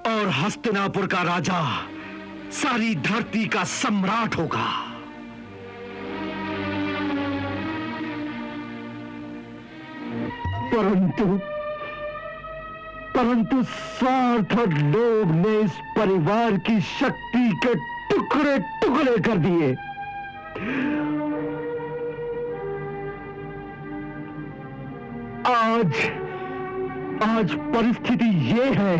और हस्तिनापुर का राजा सारी धरती का सम्राट होगा। परंतु स्वार्थ और लोभ ने इस परिवार की शक्ति के टुकड़े टुकड़े कर दिए। आज परिस्थिति ये है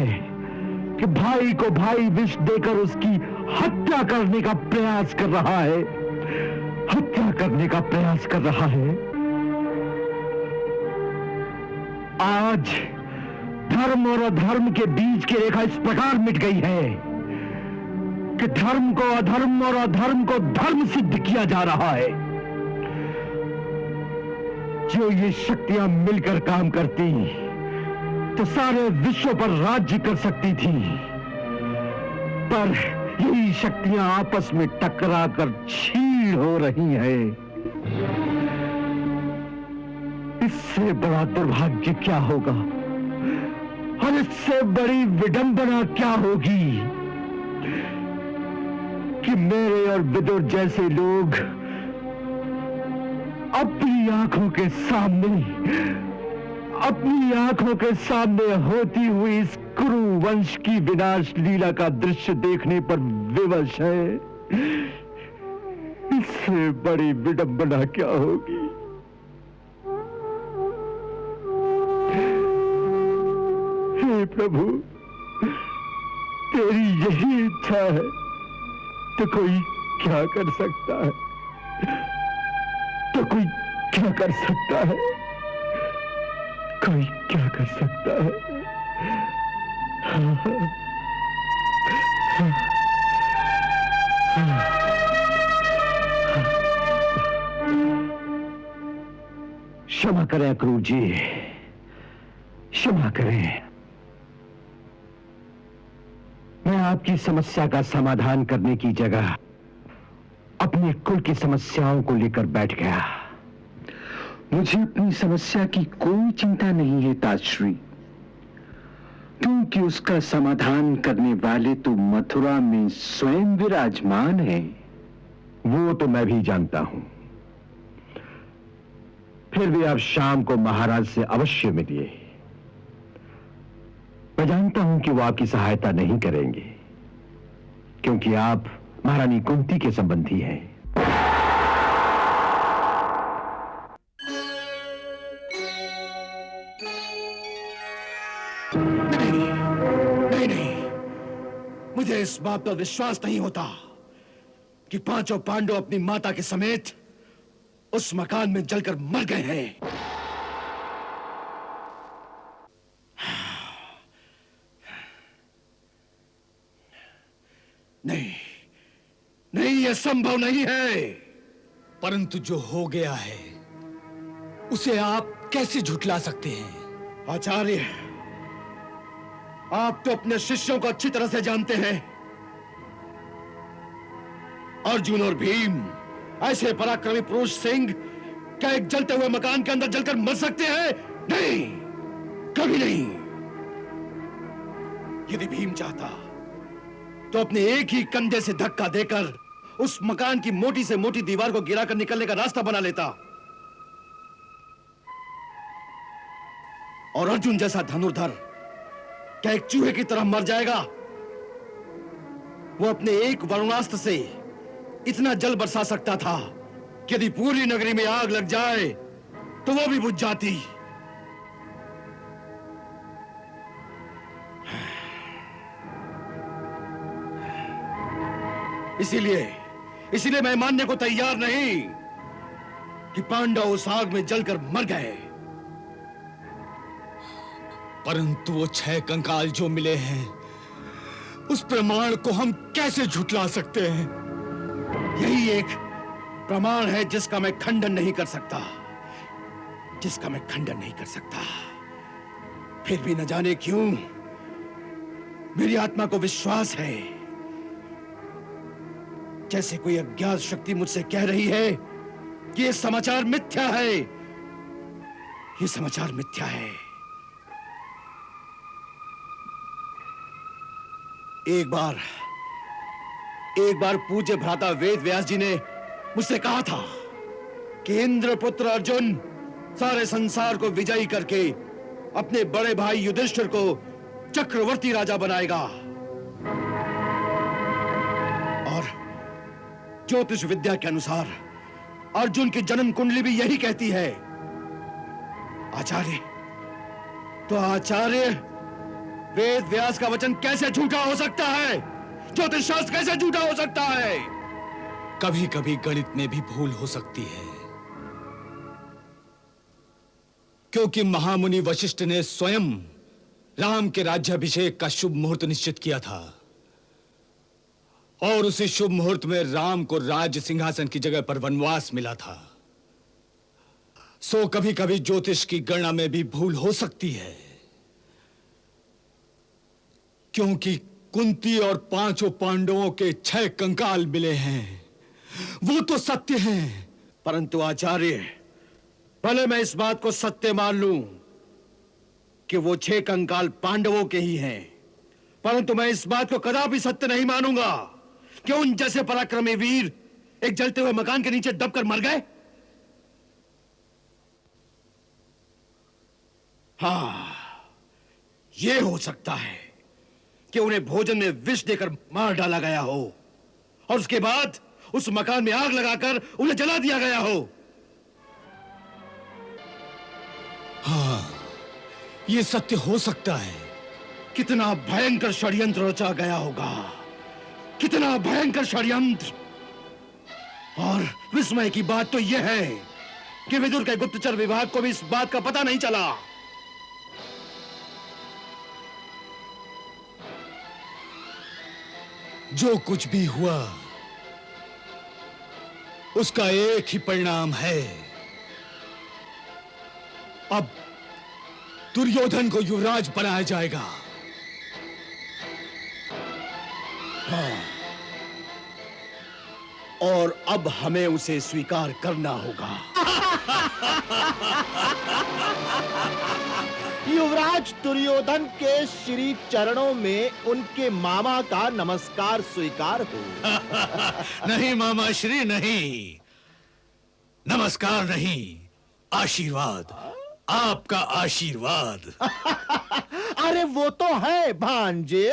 कि भाई को भाई विष देकर उसकी हत्या करने का प्रयास कर रहा है, हत्या करने का प्रयास कर रहा है। आज धर्म और अधर्म के बीच की रेखा इस प्रकार मिट गई है कि धर्म को अधर्म और अधर्म को धर्म सिद्ध किया जा रहा है। जो ये शक्तियां मिलकर काम करती तो सारे विश्व पर राज्य कर सकती थी, पर यही शक्तियां आपस में टकराकर छीड़ हो रही हैं। इससे बड़ा दुर्भाग्य क्या होगा और इससे बड़ी विडंबना क्या होगी कि मेरे और विदुर जैसे लोग अपनी आंखों के सामने होती हुई इस कुरु वंश की विनाश लीला का दृश्य देखने पर विवश है। इससे बड़ी विडंबना क्या होगी। हे प्रभु, तेरी यही इच्छा है तो कोई क्या कर सकता है, तो कोई क्या कर सकता है, कोई क्या कर सकता है। क्षमा करें अक्रूर जी, क्षमा करें। मैं आपकी समस्या का समाधान करने की जगह अपने कुल की समस्याओं को लेकर बैठ गया। मुझे अपनी समस्या की कोई चिंता नहीं है ताजश्री, क्योंकि उसका समाधान करने वाले तो मथुरा में स्वयं विराजमान हैं। वो तो मैं भी जानता हूं। फिर भी आप शाम को महाराज से अवश्य मिलिए। मैं जानता हूं कि वो आपकी सहायता नहीं करेंगे, क्योंकि आप महारानी कुंती के संबंधी हैं। नहीं, मुझे इस बात पर विश्वास नहीं होता कि पांचों पांडव अपनी माता के समेत उस मकान में जलकर मर गए हैं। नहीं, नहीं, यह संभव नहीं है। परंतु जो हो गया है उसे आप कैसे झुठला सकते हैं? आचार्य, आप तो अपने शिष्यों को अच्छी तरह से जानते हैं। अर्जुन और भीम ऐसे पराक्रमी पुरुष सिंह क्या एक जलते हुए मकान के अंदर जलकर मर सकते हैं? नहीं, कभी नहीं। यदि भीम चाहता तो अपने एक ही कंधे से धक्का देकर उस मकान की मोटी से मोटी दीवार को गिराकर निकलने का रास्ता बना लेता। और अर्जुन जैसा धनुर्धर क्या एक चूहे की तरह मर जाएगा? वो अपने एक वरुणास्त्र से इतना जल बरसा सकता था कि यदि पूरी नगरी में आग लग जाए तो वो भी बुझ जाती। इसीलिए मैं मानने को तैयार नहीं कि पांडव उस आग में जलकर मर गए। परंतु वो 6 कंकाल जो मिले हैं उस प्रमाण को हम कैसे झुठला सकते हैं? यही एक प्रमाण है जिसका मैं खंडन नहीं कर सकता, जिसका मैं खंडन नहीं कर सकता। फिर भी न जाने क्यों मेरी आत्मा को विश्वास है, जैसे कोई अज्ञात शक्ति मुझसे कह रही है कि यह समाचार मिथ्या है, यह समाचार मिथ्या है। एक बार पूज्य भ्राता वेद व्यास जी ने मुझसे कहा था कि इंद्रपुत्र अर्जुन सारे संसार को विजयी करके अपने बड़े भाई युधिष्ठिर को चक्रवर्ती राजा बनाएगा। और ज्योतिष विद्या के अनुसार अर्जुन की जन्म कुंडली भी यही कहती है। आचार्य, तो आचार्य, वेद व्यास का वचन कैसे झूठा हो सकता है? ज्योतिष शास्त्र कैसे झूठा हो सकता है? कभी कभी गणित में भी भूल हो सकती है, क्योंकि महामुनि वशिष्ठ ने स्वयं राम के राज्याभिषेक का शुभ मुहूर्त निश्चित किया था और उसी शुभ मुहूर्त में राम को राज्य सिंहासन की जगह पर वनवास मिला था। सो कभी कभी ज्योतिष की गणना में भी भूल हो सकती है, क्योंकि कुंती और 5 पांडवों के 6 कंकाल मिले हैं, वो तो सत्य हैं। परंतु आचार्य, भले मैं इस बात को सत्य मान लूं कि वो 6 कंकाल पांडवों के ही हैं, परंतु मैं इस बात को कदापि सत्य नहीं मानूंगा कि उन जैसे पराक्रमी वीर एक जलते हुए मकान के नीचे दबकर मर गए। हाँ, यह हो सकता है कि उन्हें भोजन में विष देकर मार डाला गया हो और उसके बाद उस मकान में आग लगाकर उन्हें जला दिया गया हो। हाँ, ये सत्य हो सकता है। कितना भयंकर षड्यंत्र रचा गया होगा, कितना भयंकर षड्यंत्र। और विस्मय की बात तो यह है कि विदुर के गुप्तचर विभाग को भी इस बात का पता नहीं चला। जो कुछ भी हुआ उसका एक ही परिणाम है, अब दुर्योधन को युवराज बनाया जाएगा। और अब हमें उसे स्वीकार करना होगा। युवराज दुर्योधन के श्री चरणों में उनके मामा का नमस्कार स्वीकार हो। नहीं मामा श्री, नहीं, नमस्कार नहीं, आशीर्वाद, आपका आशीर्वाद। अरे वो तो है भांजे।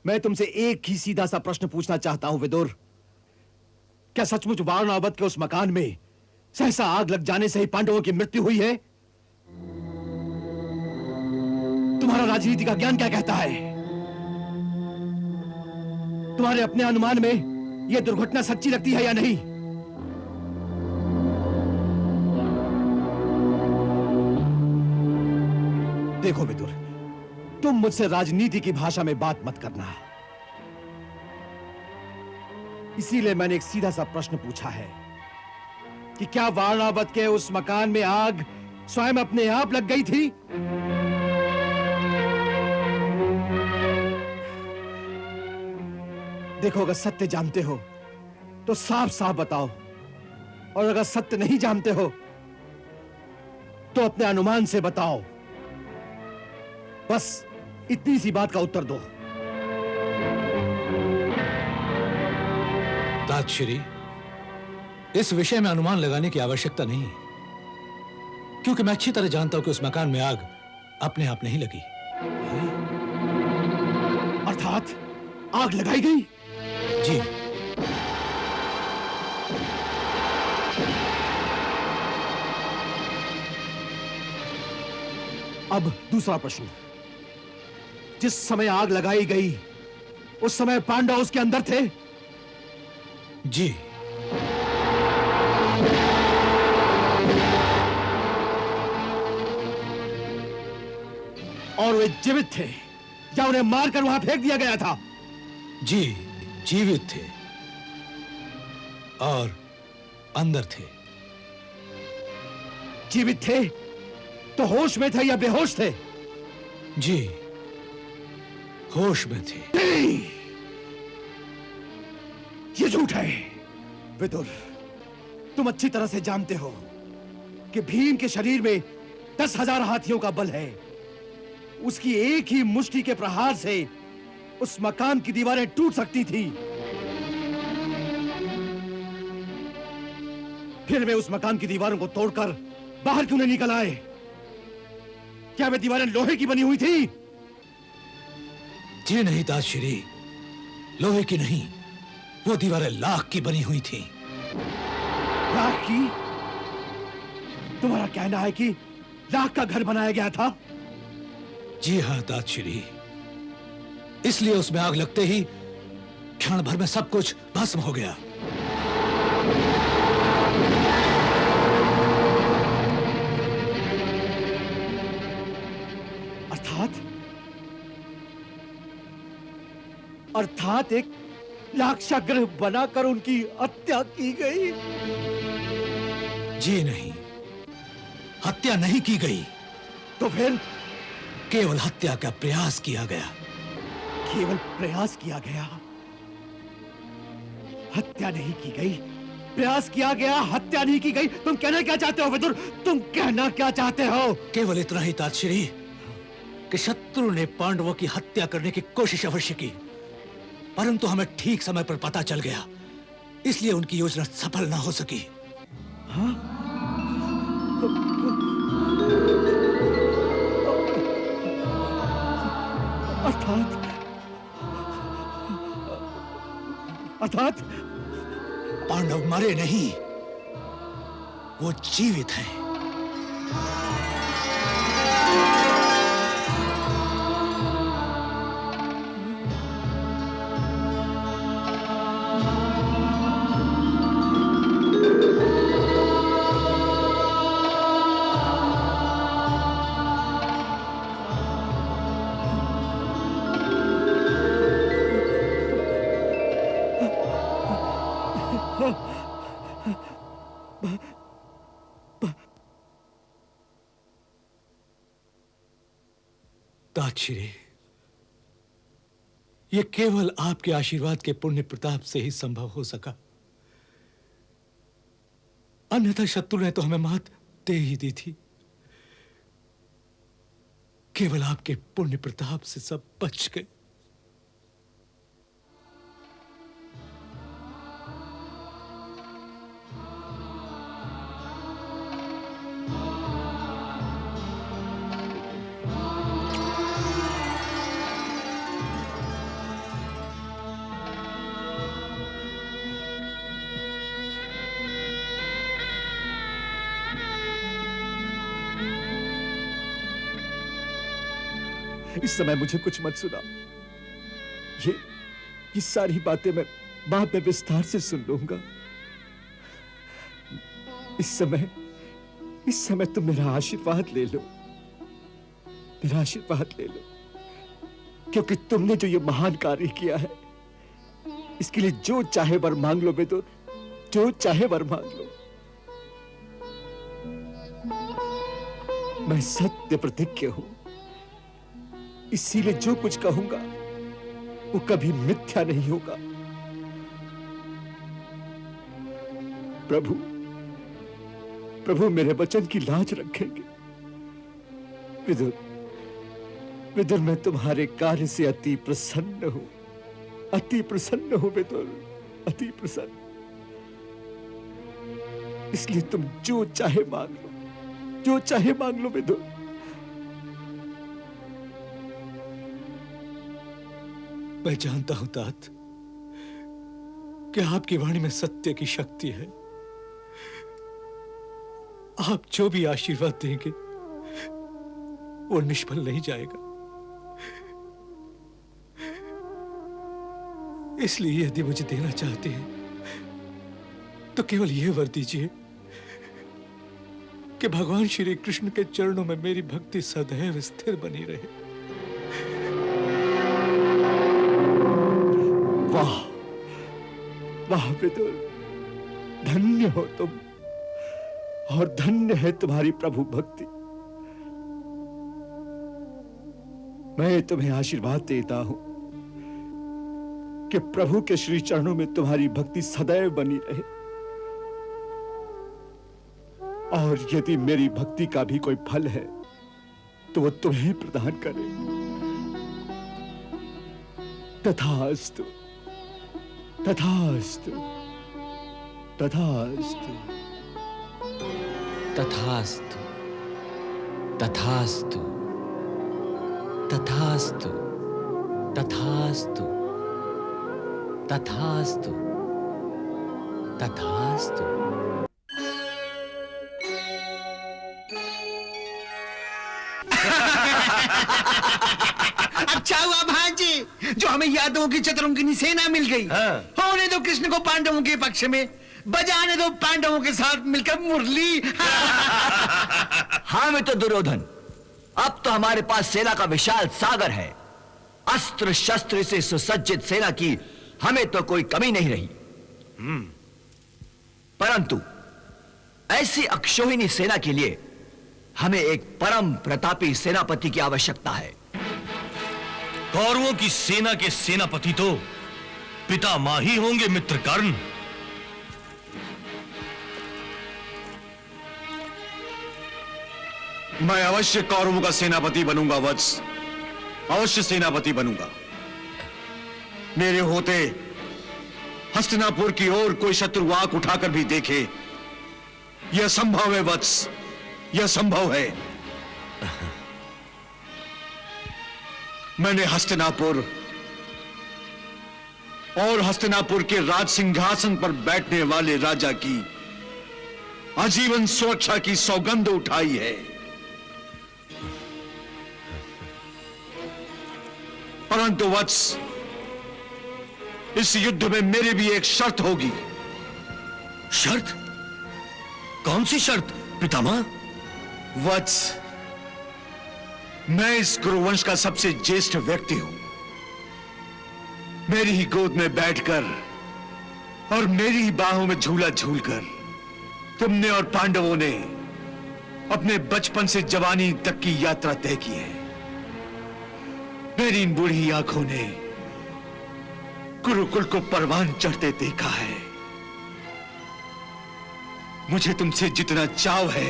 मैं तुमसे एक ही सीधा सा प्रश्न पूछना चाहता हूं विदुर। क्या सचमुच वारणावत के उस मकान में सहसा आग लग जाने से ही पांडवों की मृत्यु हुई है? तुम्हारा राजनीति का ज्ञान क्या कहता है? तुम्हारे अपने अनुमान में यह दुर्घटना सच्ची लगती है या नहीं? देखो विदुर, तुम मुझसे राजनीति की भाषा में बात मत करना। इसीलिए मैंने एक सीधा सा प्रश्न पूछा है कि क्या वारणावत के उस मकान में आग स्वयं अपने आप लग गई थी? देखो, अगर सत्य जानते हो तो साफ साफ बताओ, और अगर सत्य नहीं जानते हो तो अपने अनुमान से बताओ। बस इतनी सी बात का उत्तर दो। तातश्री, इस विषय में अनुमान लगाने की आवश्यकता नहीं, क्योंकि मैं अच्छी तरह जानता हूं कि उस मकान में आग अपने आप नहीं लगी। अर्थात आग लगाई गई? जी। अब दूसरा प्रश्न। जिस समय आग लगाई गई उस समय पांडव उसके अंदर थे? जी। और वे जीवित थे या उन्हें मारकर वहां फेंक दिया गया था? जी, जीवित थे और अंदर थे। जीवित थे तो होश में थे या बेहोश थे? जी, होश में थे। नहीं, ये झूठ है विदुर। तुम अच्छी तरह से जानते हो कि भीम के शरीर में 10,000 हाथियों का बल है। उसकी एक ही मुष्टि के प्रहार से उस मकान की दीवारें टूट सकती थी। फिर वे उस मकान की दीवारों को तोड़कर बाहर क्यों नहीं निकल आए? क्या वे दीवारें लोहे की बनी हुई थी? जी नहीं तातश्री, लोहे की नहीं, वो दीवारें लाख की बनी हुई थी। लाख की? तुम्हारा कहना है कि लाख का घर बनाया गया था? जी हाँ तातश्री, इसलिए उसमें आग लगते ही क्षण भर में सब कुछ भस्म हो गया। अर्थात एक लाक्षागृह बनाकर उनकी हत्या की गई? जी नहीं, हत्या नहीं की गई। तो फिर? केवल हत्या का प्रयास किया गया। केवल प्रयास किया गया? हत्या नहीं की गई, प्रयास किया गया, हत्या नहीं की गई। तुम कहना क्या चाहते हो विदुर? तुम कहना क्या चाहते हो? केवल इतना ही तातश्री कि शत्रु ने पांडवों की हत्या करने की कोशिश अवश्य की, परंतु हमें ठीक समय पर पता चल गया, इसलिए उनकी योजना सफल ना हो सकी। हाँ? अर्थात पांडव मरे नहीं, वो जीवित हैं। तातश्री, यह केवल आपके आशीर्वाद के पुण्य प्रताप से ही संभव हो सका, अन्यथा शत्रु ने तो हमें मात दे ही दी थी। केवल आपके पुण्य प्रताप से सब बच गए। इस समय मुझे कुछ मत सुना। ये सारी बातें मैं बाद में विस्तार से सुन लूंगा। इस समय तुम मेरा आशीर्वाद ले लो, मेरा आशीर्वाद ले लो, क्योंकि तुमने जो ये महान कार्य किया है, इसके लिए जो चाहे वर मांग लो विदुर, जो चाहे वर मांग लो। मैं सत्य प्रतिज्ञ हूं, इसीलिए जो कुछ कहूंगा वो कभी मिथ्या नहीं होगा। प्रभु मेरे वचन की लाज रखेंगे। विदुर मैं तुम्हारे कार्य से अति प्रसन्न हूं, अति प्रसन्न हूं विदुर, अति प्रसन्न। इसलिए तुम जो चाहे मांग लो, जो चाहे मांग लो विदुर। मैं जानता हूं तात कि आपकी वाणी में सत्य की शक्ति है। आप जो भी आशीर्वाद देंगे वो निष्फल नहीं जाएगा। इसलिए यदि मुझे देना चाहते हैं तो केवल यह वर दीजिए कि भगवान श्री कृष्ण के चरणों में मेरी भक्ति सदैव स्थिर बनी रहे। वाह वाह विदुर, धन्य हो तुम, और धन्य है तुम्हारी प्रभु भक्ति। मैं तुम्हें आशीर्वाद देता हूं कि प्रभु के श्री चरणों में तुम्हारी भक्ति सदैव बनी रहे, और यदि मेरी भक्ति का भी कोई फल है तो वो तुम्हें प्रदान करे। तथास्तु, तथास्तु, तथास्तु, तथास्तु, तथास्तु, तथास्तु, तथास्तु, तथास्तु, तथास्तु। अच्छा हुआ भांजी जो हमें यादवों की चतुरंगिनी सेना मिल गई। होने दो कृष्ण को पांडवों के पक्ष में, बजाने दो पांडवों के साथ मिलकर मुरली। हाँ मित्र दुर्योधन, अब तो हमारे पास सेना का विशाल सागर है। अस्त्र शस्त्र से सुसज्जित सेना की हमें तो कोई कमी नहीं रही। परंतु ऐसी अक्षोहिणी सेना के लिए हमें एक परम प्रतापी सेनापति की आवश्यकता है। कौरवों की सेना के सेनापति तो पितामह ही होंगे मित्र कर्ण। मैं अवश्य कौरवों का सेनापति बनूंगा वत्स, अवश्य सेनापति बनूंगा। मेरे होते हस्तिनापुर की ओर कोई शत्रु आंख उठाकर भी देखे, यह संभव है वत्स, यह संभव है। मैंने हस्तिनापुर और हस्तिनापुर के राज सिंहासन पर बैठने वाले राजा की आजीवन सुरक्षा की सौगंध उठाई है। परंतु वत्स, इस युद्ध में मेरी भी एक शर्त होगी। शर्त? कौन सी शर्त पितामह? वत्स, मैं इस गुरुवंश का सबसे ज्येष्ठ व्यक्ति हूं। मेरी ही गोद में बैठकर और मेरी ही बाहों में झूला झूलकर तुमने और पांडवों ने अपने बचपन से जवानी तक की यात्रा तय की है। मेरी इन बूढ़ी आंखों ने गुरुकुल को परवान चढ़ते देखा है। मुझे तुमसे जितना चाव है,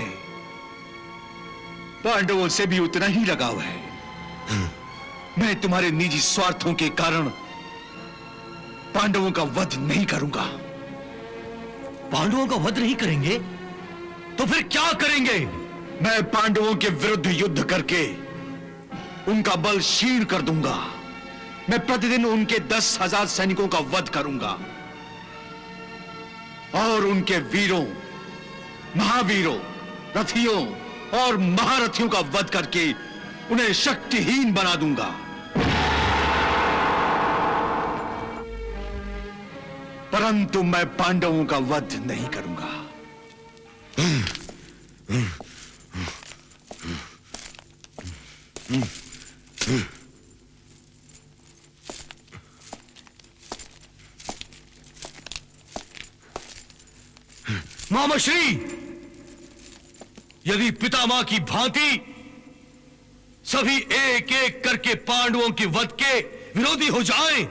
पांडवों से भी उतना ही लगाव है। मैं तुम्हारे निजी स्वार्थों के कारण पांडवों का वध नहीं करूंगा। पांडवों का वध नहीं करेंगे तो फिर क्या करेंगे? मैं पांडवों के विरुद्ध युद्ध करके उनका बल क्षीण कर दूंगा। मैं प्रतिदिन उनके 10,000 सैनिकों का वध करूंगा और उनके वीरों, महावीरों, रथियों और महारथियों का वध करके उन्हें शक्तिहीन बना दूंगा। परंतु मैं पांडवों का वध नहीं करूंगा। मामाश्री, यदि पितामह की भांति सभी एक एक करके पांडवों के वध के विरोधी हो जाएं,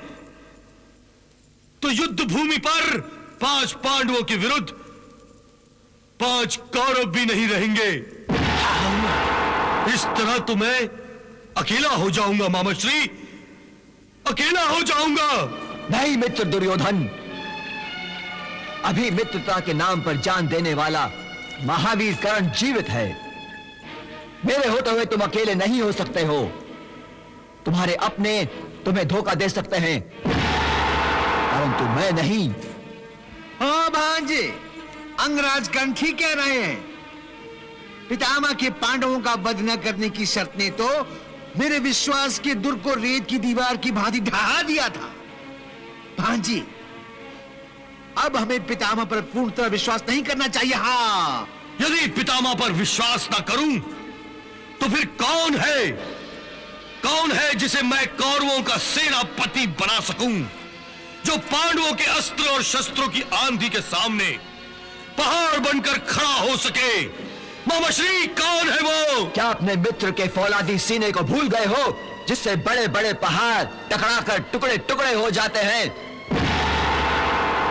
तो युद्ध भूमि पर 5 पांडवों के विरुद्ध 5 कौरव भी नहीं रहेंगे। इस तरह तो मैं अकेला हो जाऊंगा मामाश्री, अकेला हो जाऊंगा। नहीं मित्र दुर्योधन, अभी मित्रता के नाम पर जान देने वाला महावीर कर्ण जीवित है। मेरे होते हुए तुम अकेले नहीं हो सकते हो। तुम्हारे अपने तुम्हें धोखा दे सकते हैं, परंतु मैं नहीं। हाँ भांजे, अंगराज कर्ण ठीक कह रहे हैं। पितामह के पांडवों का वध न करने की शर्त ने तो मेरे विश्वास के दुर्ग को रेत की दीवार की भांति ढहा दिया था। भांजी, अब हमें पितामह पर पूर्णतः विश्वास नहीं करना चाहिए। हाँ, यदि पितामह पर विश्वास ना करूं तो फिर कौन है जिसे मैं कौरवों का सेनापति बना सकूं, जो पांडवों के अस्त्र और शस्त्रों की आंधी के सामने पहाड़ बनकर खड़ा हो सके? मामाश्री, कौन है वो? क्या अपने मित्र के फौलादी सीने को भूल गए हो, जिससे बड़े बड़े पहाड़ टकराकर टुकड़े टुकड़े हो जाते हैं?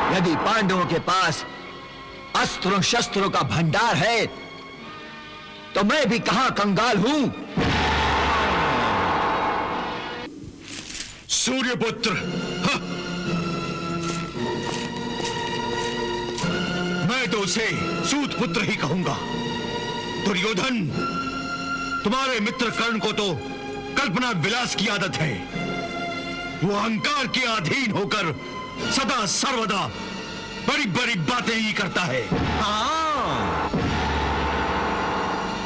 यदि पांडवों के पास अस्त्रों शस्त्रों का भंडार है, तो मैं भी कहां कंगाल हूं। सूर्यपुत्र, मैं तो उसे सूतपुत्र ही कहूंगा। दुर्योधन, तुम्हारे मित्र कर्ण को तो कल्पना विलास की आदत है। वो अहंकार के अधीन होकर सदा सर्वदा बड़ी बड़ी बातें ही करता है। हाँ।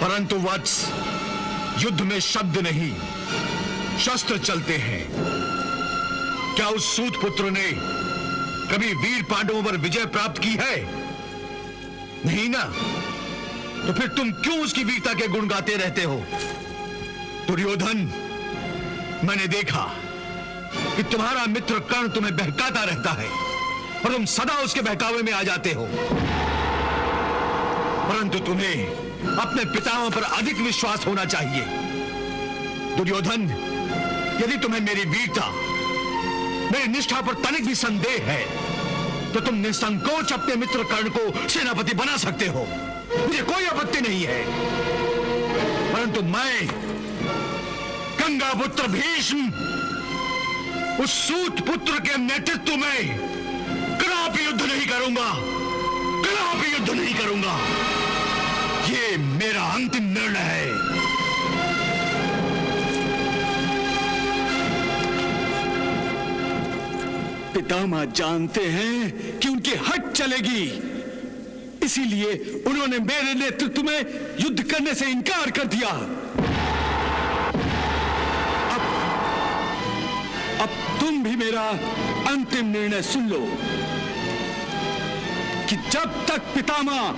परंतु वत्स, युद्ध में शब्द नहीं, शस्त्र चलते हैं। क्या उस सूतपुत्र ने कभी वीर पांडवों पर विजय प्राप्त की है? नहीं ना? तो फिर तुम क्यों उसकी वीरता के गुण गाते रहते हो? दुर्योधन, मैंने देखा कि तुम्हारा मित्र कर्ण तुम्हें बहकाता रहता है और तुम सदा उसके बहकावे में आ जाते हो। परंतु तुम्हें अपने पितामह पर अधिक विश्वास होना चाहिए। दुर्योधन, यदि तुम्हें मेरी वीरता, मेरी निष्ठा पर तनिक भी संदेह है, तो तुम निसंकोच अपने मित्र कर्ण को सेनापति बना सकते हो। मुझे कोई आपत्ति नहीं है। परंतु मैं गंगापुत्र भीष्म उस सूत पुत्र के नेतृत्व में कदापि युद्ध नहीं करूंगा, कदापि युद्ध नहीं करूंगा। ये मेरा अंतिम निर्णय है। पितामह जानते हैं कि उनकी हट चलेगी, इसीलिए उन्होंने मेरे नेतृत्व में युद्ध करने से इनकार कर दिया। अब तुम भी मेरा अंतिम निर्णय सुन लो कि जब तक पितामह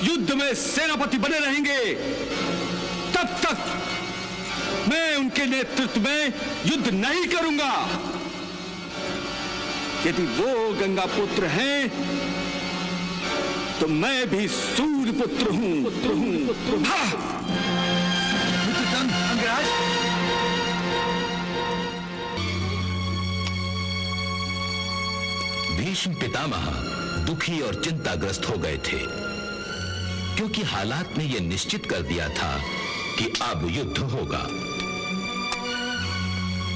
युद्ध में सेनापति बने रहेंगे, तब तक मैं उनके नेतृत्व में युद्ध नहीं करूंगा। यदि वो गंगा पुत्र हैं, तो मैं भी सूर्य पुत्र हूं। भीष्म पितामह दुखी और चिंताग्रस्त हो गए थे, क्योंकि हालात ने यह निश्चित कर दिया था कि अब युद्ध होगा।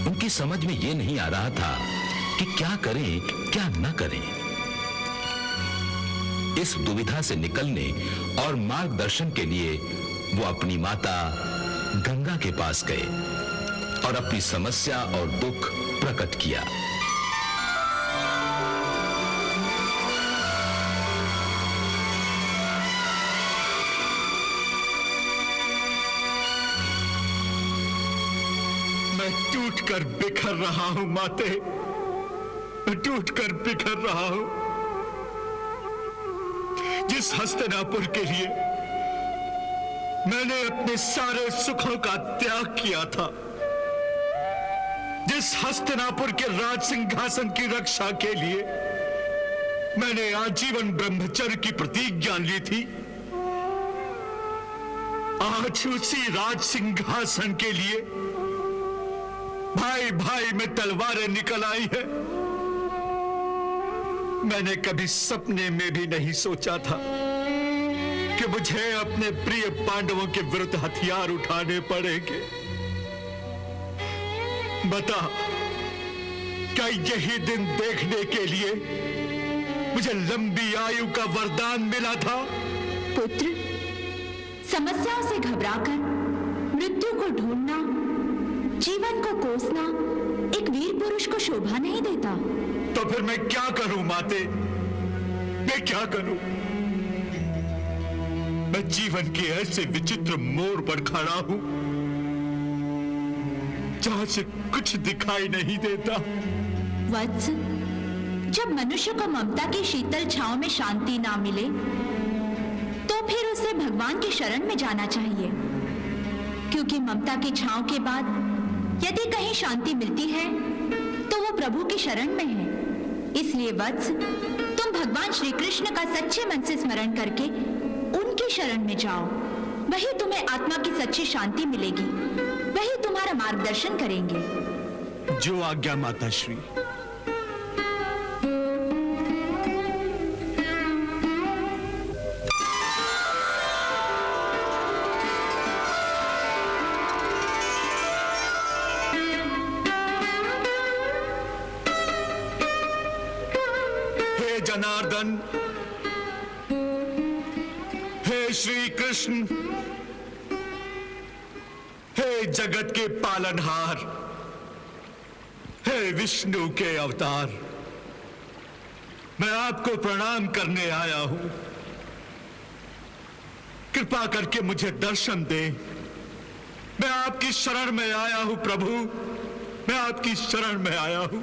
उनकी समझ में यह नहीं आ रहा था कि क्या करें क्या न करें। इस दुविधा से निकलने और मार्गदर्शन के लिए वो अपनी माता गंगा के पास गए और अपनी समस्या और दुख प्रकट किया। मैं टूटकर बिखर रहा हूं माते, मैं टूटकर बिखर रहा हूं। जिस हस्तिनापुर के लिए मैंने अपने सारे सुखों का त्याग किया था, जिस हस्तिनापुर के राज सिंहासन की रक्षा के लिए मैंने आजीवन ब्रह्मचर्य की प्रतिज्ञा ली थी, आज उसी राज सिंहासन के लिए भाई भाई में तलवारें निकल आई है। मैंने कभी सपने में भी नहीं सोचा था कि मुझे अपने प्रिय पांडवों के विरुद्ध हथियार उठाने पड़ेंगे। बता, क्या यही दिन देखने के लिए मुझे लंबी आयु का वरदान मिला था? पुत्र, समस्याओं से घबराकर मृत्यु को ढूंढना, जीवन को कोसना एक वीर पुरुष को शोभा नहीं देता। तो फिर मैं क्या करूं माते, मैं क्या करूं? मैं जीवन के ऐसे विचित्र मोड़ पर खड़ा हूं जहां से कुछ दिखाई नहीं देता। वत्स, जब मनुष्य को ममता की शीतल छांव में शांति ना मिले तो फिर उसे भगवान की शरण में जाना चाहिए, क्योंकि ममता की छांव के बाद यदि कहीं शांति मिलती है तो वो प्रभु की शरण में है। इसलिए वत्स, तुम भगवान श्री कृष्ण का सच्चे मन से स्मरण करके उनकी शरण में जाओ। वही तुम्हें आत्मा की सच्ची शांति मिलेगी, वही तुम्हारा मार्गदर्शन करेंगे। जो आज्ञा माता श्री। हे जनार्दन, हे श्री कृष्ण, हे जगत के पालनहार, हे विष्णु के अवतार, मैं आपको प्रणाम करने आया हूं। कृपा करके मुझे दर्शन दे। मैं आपकी शरण में आया हूं प्रभु, मैं आपकी शरण में आया हूं।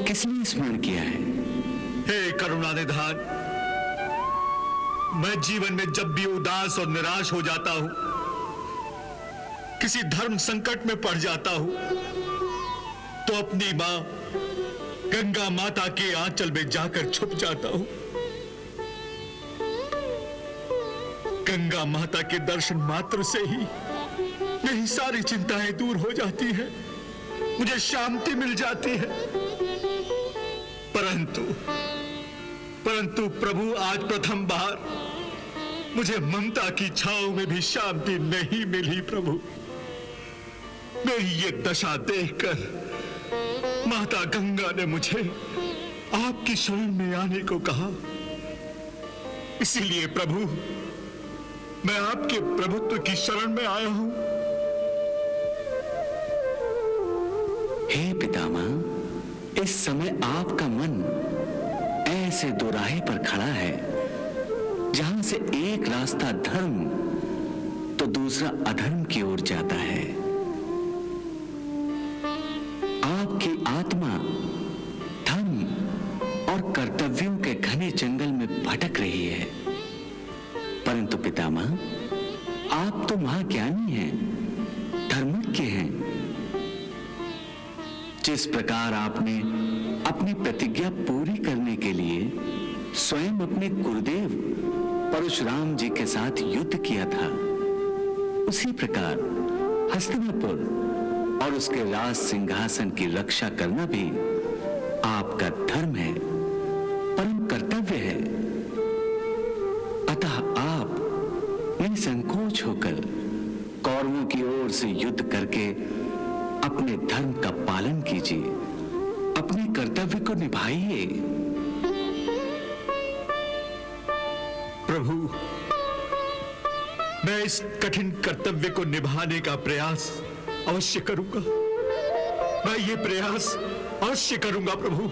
किसने स्मरण किया है? हे करुणा निधान, मैं जीवन में जब भी उदास और निराश हो जाता हूं, किसी धर्म संकट में पड़ जाता हूं, तो अपनी मां गंगा माता के आंचल में जाकर छुप जाता हूं। गंगा माता के दर्शन मात्र से ही मेरी सारी चिंताएं दूर हो जाती हैं, मुझे शांति मिल जाती है। परंतु प्रभु, आज प्रथम बार मुझे ममता की छांव में भी शांति नहीं मिली। प्रभु, मेरी ये दशा देखकर माता गंगा ने मुझे आपकी शरण में आने को कहा। इसीलिए प्रभु, मैं आपके प्रभुत्व की शरण में आया हूं। हे पितामह, इस समय आपका मन ऐसे दोराहे पर खड़ा है जहां से एक रास्ता धर्म तो दूसरा अधर्म की ओर जाता है। आपकी आत्मा धर्म और कर्तव्यों के घने जंगल में भटक रही है। परंतु पितामह, आप तो महाज्ञानी हैं, धर्मज्ञ हैं। जिस प्रकार आपने अपनी प्रतिज्ञा पूरी करने के लिए स्वयं अपने गुरुदेव परशुराम जी के साथ युद्ध किया था, उसी प्रकार हस्तिनापुर और उसके राज सिंहासन की रक्षा करना भी आपका धर्म है, परम कर्तव्य है। अतः आप निसंकोच होकर कौरवों की ओर से युद्ध करके अपने धर्म का पालन कीजिए, अपने कर्तव्य को निभाइए। प्रभु, मैं इस कठिन कर्तव्य को निभाने का प्रयास अवश्य करूंगा। मैं ये प्रयास अवश्य करूंगा प्रभु।